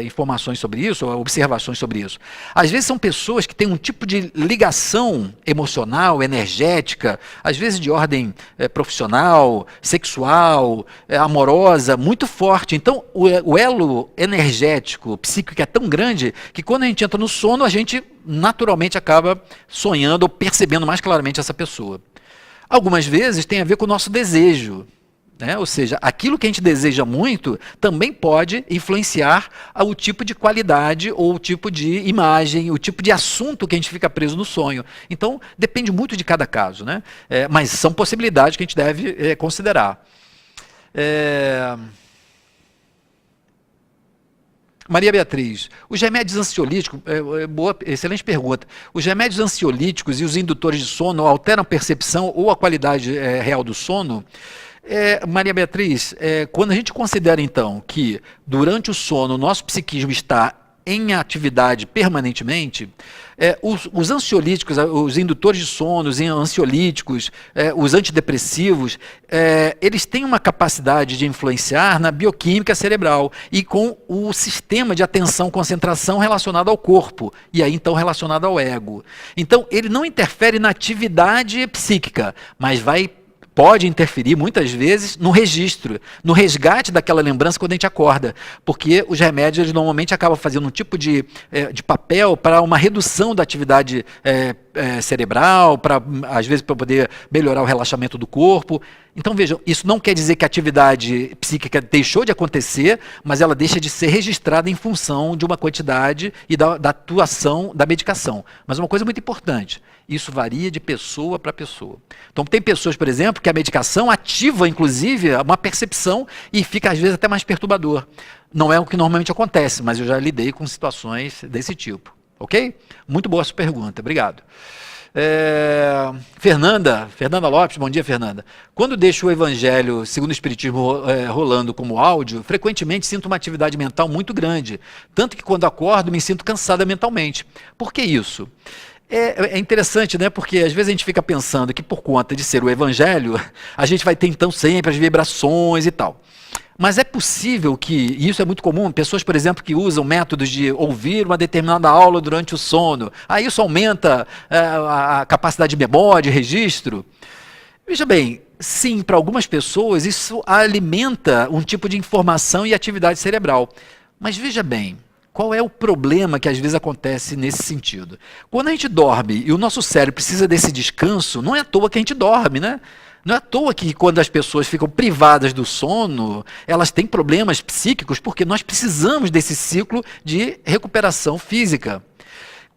informações sobre isso, observações sobre isso. Às vezes são pessoas que têm um tipo de ligação emocional, energética, às vezes de ordem profissional, sexual, amorosa, muito forte. Então, o elo energético, psíquico é tão grande que quando a gente entra no sono, a gente naturalmente acaba sonhando ou percebendo mais claramente essa pessoa. Algumas vezes tem a ver com o nosso desejo. Ou seja, aquilo que a gente deseja muito também pode influenciar o tipo de qualidade ou o tipo de imagem, o tipo de assunto que a gente fica preso no sonho. Então, depende muito de cada caso, né? Mas são possibilidades que a gente deve considerar. Maria Beatriz, os remédios ansiolíticos, excelente pergunta. Os remédios ansiolíticos e os indutores de sono alteram a percepção ou a qualidade real do sono? Maria Beatriz, quando a gente considera então que durante o sono o nosso psiquismo está em atividade permanentemente, os ansiolíticos, os indutores de sono, os ansiolíticos, os antidepressivos, eles têm uma capacidade de influenciar na bioquímica cerebral e com o sistema de atenção, concentração relacionado ao corpo, e aí então relacionado ao ego. Então, ele não interfere na atividade psíquica, mas vai pode interferir, muitas vezes, no registro, no resgate daquela lembrança quando a gente acorda, porque os remédios eles normalmente acabam fazendo um tipo de papel para uma redução da atividade cerebral, às vezes para poder melhorar o relaxamento do corpo. Então vejam, isso não quer dizer que a atividade psíquica deixou de acontecer, mas ela deixa de ser registrada em função de uma quantidade e da atuação da medicação. Mas uma coisa muito importante, isso varia de pessoa para pessoa. Então tem pessoas, por exemplo, que a medicação ativa, inclusive, uma percepção e fica às vezes até mais perturbador. Não é o que normalmente acontece, mas eu já lidei com situações desse tipo. Ok? Muito boa a sua pergunta, obrigado. Fernanda Lopes, bom dia, Fernanda. Quando deixo o Evangelho segundo o Espiritismo rolando como áudio, frequentemente sinto uma atividade mental muito grande, tanto que quando acordo me sinto cansada mentalmente. Por que isso? É interessante, né? Porque às vezes a gente fica pensando que por conta de ser o Evangelho, a gente vai ter então sempre as vibrações e tal. Mas é possível que, e isso é muito comum, pessoas, por exemplo, que usam métodos de ouvir uma determinada aula durante o sono, aí isso aumenta a capacidade de memória, de registro. Veja bem, sim, para algumas pessoas isso alimenta um tipo de informação e atividade cerebral. Mas veja bem, qual é o problema que às vezes acontece nesse sentido? Quando a gente dorme e o nosso cérebro precisa desse descanso, não é à toa que a gente dorme, né? Não é à toa que quando as pessoas ficam privadas do sono, elas têm problemas psíquicos, porque nós precisamos desse ciclo de recuperação física.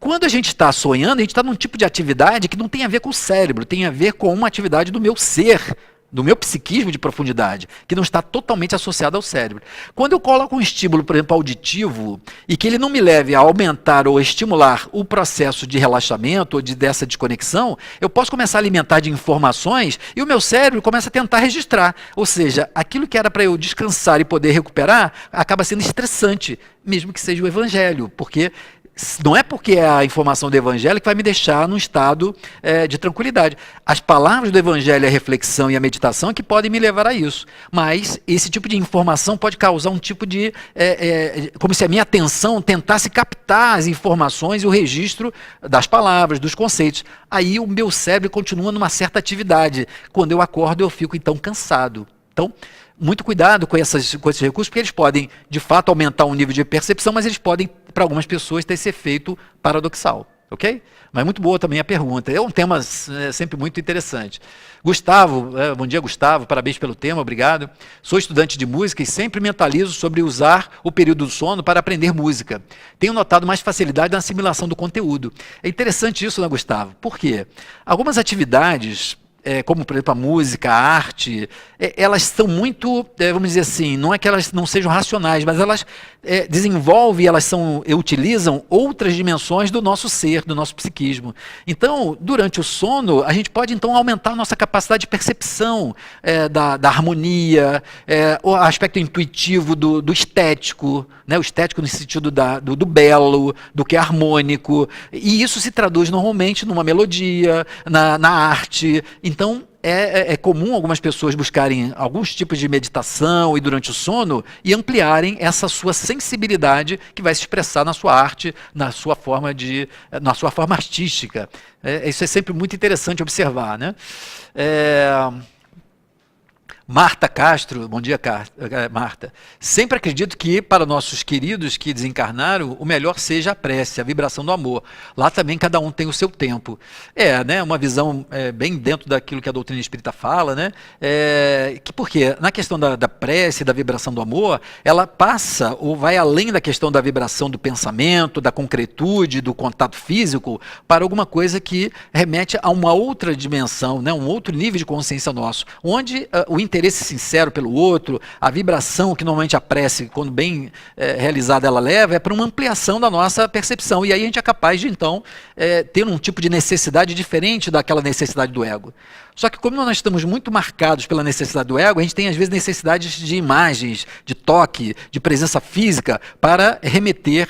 Quando a gente está sonhando, a gente está num tipo de atividade que não tem a ver com o cérebro, tem a ver com uma atividade do meu ser, do meu psiquismo de profundidade, que não está totalmente associado ao cérebro. Quando eu coloco um estímulo, por exemplo, auditivo, e que ele não me leve a aumentar ou estimular o processo de relaxamento ou dessa desconexão, eu posso começar a alimentar de informações e o meu cérebro começa a tentar registrar. Ou seja, aquilo que era para eu descansar e poder recuperar, acaba sendo estressante, mesmo que seja o Evangelho, porque não é porque é a informação do Evangelho que vai me deixar num estado de tranquilidade. As palavras do Evangelho, a reflexão e a meditação é que podem me levar a isso. Mas esse tipo de informação pode causar um tipo de... como se a minha atenção tentasse captar as informações e o registro das palavras, dos conceitos. Aí o meu cérebro continua numa certa atividade. Quando eu acordo, eu fico então cansado. Então, muito cuidado com esses recursos, porque eles podem, de fato, aumentar o nível de percepção, mas eles podem, para algumas pessoas, ter esse efeito paradoxal, ok? Mas muito boa também a pergunta. É um tema sempre muito interessante. Gustavo, bom dia, Gustavo, parabéns pelo tema, obrigado. Sou estudante de música e sempre mentalizo sobre usar o período do sono para aprender música. Tenho notado mais facilidade na assimilação do conteúdo. É interessante isso, né, Gustavo? Por quê? Algumas atividades... como, por exemplo, a música, a arte, elas são muito, vamos dizer assim, não é que elas não sejam racionais, mas elas desenvolvem, utilizam outras dimensões do nosso ser, do nosso psiquismo. Então, durante o sono, a gente pode, então, aumentar a nossa capacidade de percepção da harmonia, o aspecto intuitivo do estético, né? O estético no sentido do belo, do que é harmônico, e isso se traduz normalmente numa melodia, na arte. Então, é comum algumas pessoas buscarem alguns tipos de meditação e durante o sono e ampliarem essa sua sensibilidade que vai se expressar na sua arte, na sua forma artística. Isso é sempre muito interessante observar, né? Marta Castro, bom dia, Marta. Sempre acredito que para nossos queridos que desencarnaram, o melhor seja a prece, a vibração do amor. Lá também cada um tem o seu tempo. Né, uma visão bem dentro daquilo que a doutrina espírita fala, né? Porque na questão da prece, da vibração do amor, ela passa ou vai além da questão da vibração do pensamento, da concretude, do contato físico, para alguma coisa que remete a uma outra dimensão, né? Um outro nível de consciência nosso, onde o interesse sincero pelo outro, a vibração que normalmente a prece, quando bem realizada, ela leva, é para uma ampliação da nossa percepção. E aí a gente é capaz de, então, ter um tipo de necessidade diferente daquela necessidade do ego. Só que como nós estamos muito marcados pela necessidade do ego, a gente tem às vezes necessidades de imagens, de toque, de presença física para remeter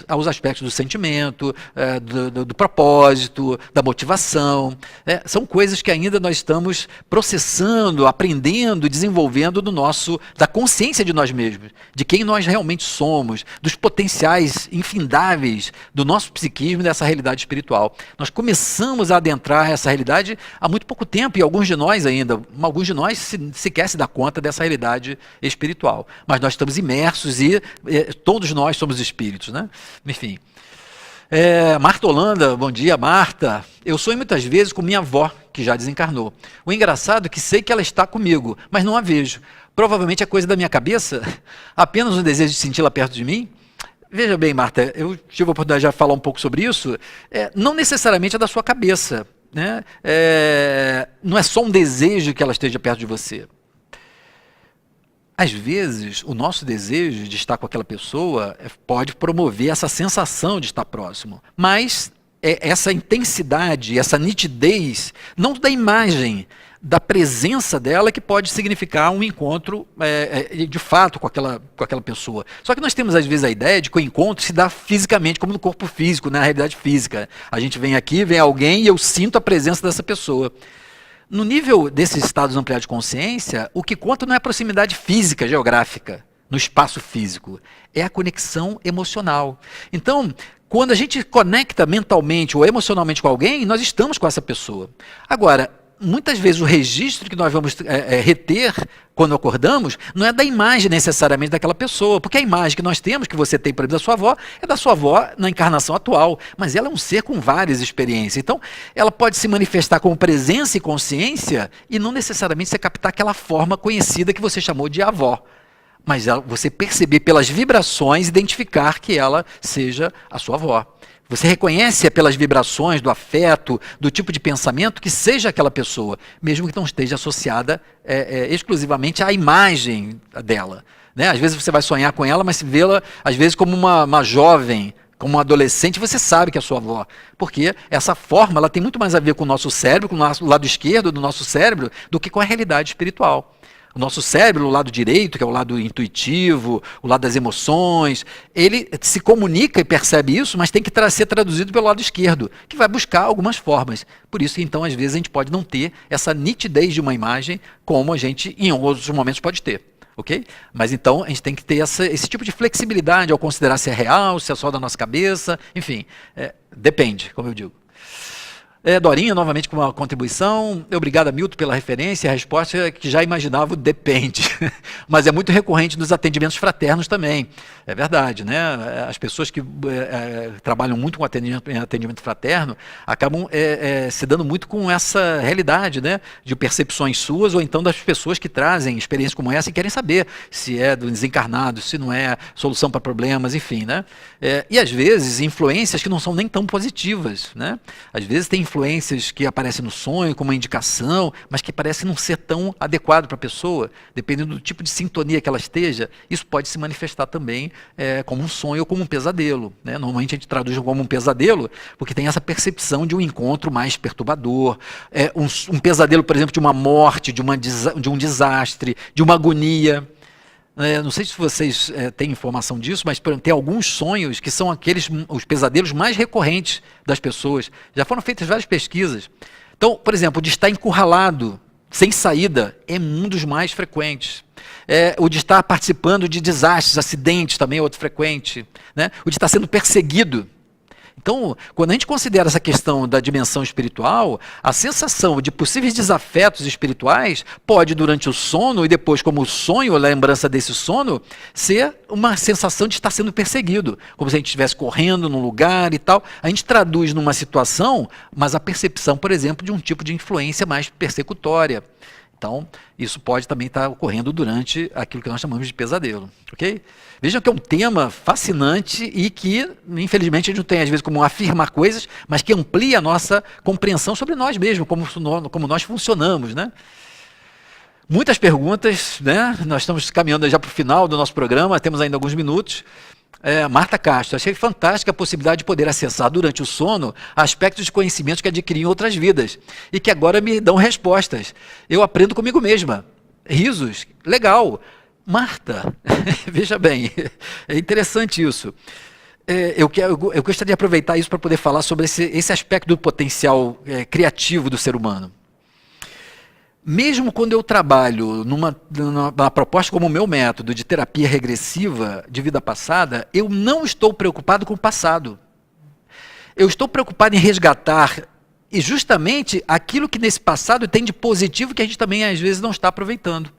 aos aspectos do sentimento, do propósito, da motivação. São coisas que ainda nós estamos processando, aprendendo, desenvolvendo da consciência de nós mesmos, de quem nós realmente somos, dos potenciais infindáveis do nosso psiquismo e dessa realidade espiritual. Nós começamos a adentrar essa realidade há muito pouco tempo, tempo, e alguns de nós sequer se dá conta dessa realidade espiritual. Mas nós estamos imersos e todos nós somos espíritos, né? Enfim. Marta Holanda, bom dia, Marta. Eu sonho muitas vezes com minha avó, que já desencarnou. O engraçado é que sei que ela está comigo, mas não a vejo. Provavelmente é coisa da minha cabeça, apenas um desejo de senti-la perto de mim. Veja bem, Marta, eu tive a oportunidade de falar um pouco sobre isso, não necessariamente é da sua cabeça, né? Não é só um desejo que ela esteja perto de você. Às vezes, o nosso desejo de estar com aquela pessoa pode promover essa sensação de estar próximo, mas essa intensidade, essa nitidez, não da imagem, da presença dela, que pode significar um encontro de fato com aquela pessoa. Só que nós temos às vezes a ideia de que o encontro se dá fisicamente, como no corpo físico, na realidade física. A gente vem aqui, vem alguém e eu sinto a presença dessa pessoa. No nível desses estados ampliados de consciência, o que conta não é a proximidade física, geográfica, no espaço físico, é a conexão emocional. Então, quando a gente conecta mentalmente ou emocionalmente com alguém, nós estamos com essa pessoa. Agora, muitas vezes o registro que nós vamos reter quando acordamos não é da imagem necessariamente daquela pessoa, porque a imagem que nós temos, que você tem, por exemplo, da sua avó, é da sua avó na encarnação atual, mas ela é um ser com várias experiências. Então, ela pode se manifestar como presença e consciência e não necessariamente você captar aquela forma conhecida que você chamou de avó. Mas você perceber pelas vibrações, identificar que ela seja a sua avó. Você reconhece pelas vibrações do afeto, do tipo de pensamento, que seja aquela pessoa, mesmo que não esteja associada exclusivamente à imagem dela, né? Às vezes você vai sonhar com ela, mas vê-la, às vezes, como uma jovem, como uma adolescente, você sabe que é a sua avó. Porque essa forma ela tem muito mais a ver com o nosso cérebro, com o nosso lado esquerdo do nosso cérebro, do que com a realidade espiritual. O nosso cérebro, o lado direito, que é o lado intuitivo, o lado das emoções, ele se comunica e percebe isso, mas tem que ser traduzido pelo lado esquerdo, que vai buscar algumas formas. Por isso, então, às vezes a gente pode não ter essa nitidez de uma imagem como a gente, em outros momentos, pode ter. Ok? Mas então a gente tem que ter esse tipo de flexibilidade ao considerar se é real, se é só da nossa cabeça, enfim, depende, como eu digo. Dorinha, novamente com uma contribuição. Obrigado, Milton, pela referência. A resposta é que já imaginava, depende. Mas é muito recorrente nos atendimentos fraternos também. É verdade, né? As pessoas que trabalham muito com atendimento fraterno acabam se dando muito com essa realidade, né? De percepções suas ou então das pessoas que trazem experiências como essa e querem saber se é do desencarnado, se não é solução para problemas, enfim, né? E às vezes influências que não são nem tão positivas, né? Às vezes tem influências que aparecem no sonho como uma indicação, mas que parecem não ser tão adequado para a pessoa, dependendo do tipo de sintonia que ela esteja, isso pode se manifestar também como um sonho ou como um pesadelo, né? Normalmente a gente traduz como um pesadelo, porque tem essa percepção de um encontro mais perturbador, um pesadelo, por exemplo, de uma morte, de um desastre, de uma agonia. Não sei se vocês têm informação disso, mas tem alguns sonhos que são os pesadelos mais recorrentes das pessoas. Já foram feitas várias pesquisas. Então, por exemplo, o de estar encurralado, sem saída, é um dos mais frequentes. O de estar participando de desastres, acidentes também é outro frequente, né? O de estar sendo perseguido. Então, quando a gente considera essa questão da dimensão espiritual, a sensação de possíveis desafetos espirituais pode, durante o sono, e depois como sonho, a lembrança desse sono, ser uma sensação de estar sendo perseguido, como se a gente estivesse correndo num lugar e tal. A gente traduz numa situação, mas a percepção, por exemplo, de um tipo de influência mais persecutória. Então, isso pode também estar ocorrendo durante aquilo que nós chamamos de pesadelo, ok? Vejam que é um tema fascinante e que, infelizmente, a gente não tem, às vezes, como afirmar coisas, mas que amplia a nossa compreensão sobre nós mesmos, como nós funcionamos, né? Muitas perguntas, né? Nós estamos caminhando já para o final do nosso programa, temos ainda alguns minutos. Marta Castro, achei fantástica a possibilidade de poder acessar durante o sono aspectos de conhecimentos que adquiri em outras vidas e que agora me dão respostas. Eu aprendo comigo mesma. Risos, legal. Marta, veja bem, é interessante isso. Eu gostaria de aproveitar isso para poder falar sobre esse aspecto do potencial criativo do ser humano. Mesmo quando eu trabalho numa proposta como o meu método de terapia regressiva de vida passada, eu não estou preocupado com o passado. Eu estou preocupado em resgatar e justamente aquilo que nesse passado tem de positivo que a gente também às vezes não está aproveitando.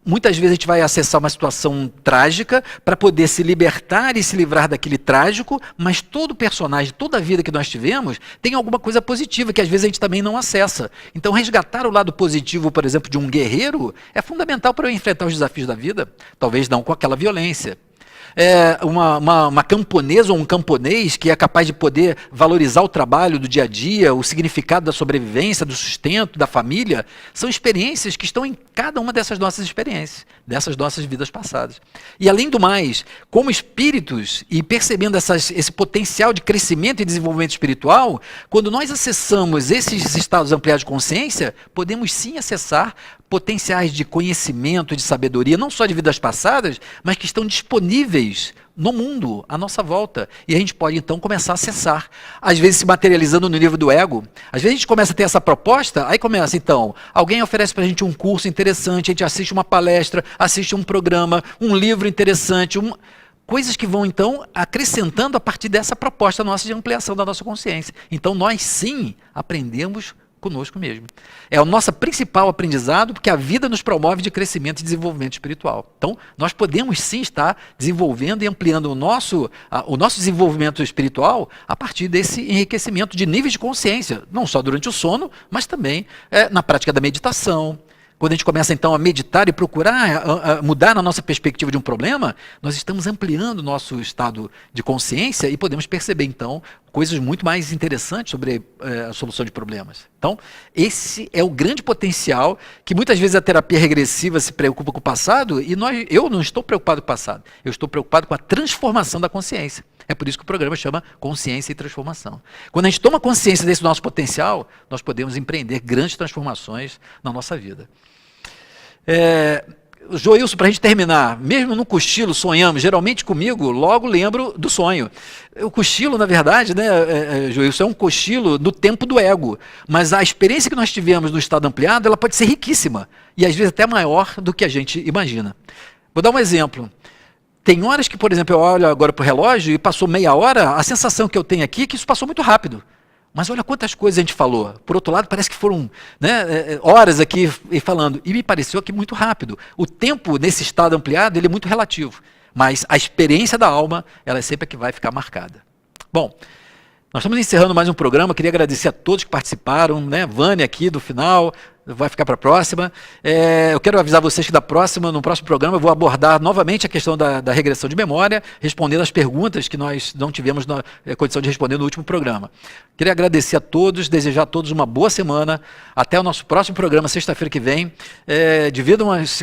Muitas vezes a gente vai acessar uma situação trágica para poder se libertar e se livrar daquele trágico, mas todo personagem, toda a vida que nós tivemos tem alguma coisa positiva que às vezes a gente também não acessa. Então resgatar o lado positivo, por exemplo, de um guerreiro é fundamental para eu enfrentar os desafios da vida, talvez não com aquela violência. Uma camponesa ou um camponês que é capaz de poder valorizar o trabalho do dia a dia, o significado da sobrevivência, do sustento, da família, são experiências que estão em cada uma dessas nossas experiências, dessas nossas vidas passadas. E além do mais, como espíritos e percebendo esse potencial de crescimento e desenvolvimento espiritual, quando nós acessamos esses estados ampliados de consciência, podemos sim acessar potenciais de conhecimento, de sabedoria, não só de vidas passadas, mas que estão disponíveis no mundo, à nossa volta. E a gente pode, então, começar a acessar. Às vezes se materializando no nível do ego. Às vezes a gente começa a ter essa proposta, aí começa, então, alguém oferece para a gente um curso interessante, a gente assiste uma palestra, assiste um programa, um livro interessante, coisas que vão, então, acrescentando a partir dessa proposta nossa de ampliação da nossa consciência. Então, nós, sim, aprendemos conosco mesmo. É o nosso principal aprendizado, porque a vida nos promove de crescimento e desenvolvimento espiritual. Então, nós podemos sim estar desenvolvendo e ampliando o nosso desenvolvimento espiritual a partir desse enriquecimento de níveis de consciência, não só durante o sono, mas também na prática da meditação. Quando a gente começa então a meditar e procurar mudar a nossa perspectiva de um problema, nós estamos ampliando o nosso estado de consciência e podemos perceber então coisas muito mais interessantes sobre a solução de problemas. Então, esse é o grande potencial que muitas vezes a terapia regressiva se preocupa com o passado e eu não estou preocupado com o passado, eu estou preocupado com a transformação da consciência. É por isso que o programa chama Consciência e Transformação. Quando a gente toma consciência desse nosso potencial, nós podemos empreender grandes transformações na nossa vida. Joilson, para a gente terminar, mesmo no cochilo sonhamos, geralmente comigo, logo lembro do sonho. O cochilo, na verdade, né, Joilson, é um cochilo do tempo do ego, mas a experiência que nós tivemos no estado ampliado, ela pode ser riquíssima, e às vezes até maior do que a gente imagina. Vou dar um exemplo. Tem horas que, por exemplo, eu olho agora para o relógio e passou meia hora, a sensação que eu tenho aqui é que isso passou muito rápido. Mas olha quantas coisas a gente falou. Por outro lado, parece que foram horas aqui falando. E me pareceu aqui muito rápido. O tempo nesse estado ampliado ele é muito relativo. Mas a experiência da alma, ela é sempre a que vai ficar marcada. Bom, nós estamos encerrando mais um programa. Queria agradecer a todos que participaram. Né? Vânia aqui do final. Vai ficar para a próxima. Eu quero avisar vocês que no próximo programa eu vou abordar novamente a questão da regressão de memória, respondendo as perguntas que nós não tivemos condição de responder no último programa. Queria agradecer a todos, desejar a todos uma boa semana. Até o nosso próximo programa, sexta-feira que vem.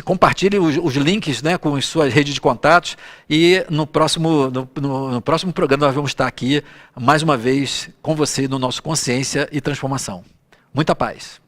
Compartilhem os links, né, com as suas redes de contatos e no próximo programa nós vamos estar aqui mais uma vez com você no nosso Consciência e Transformação. Muita paz.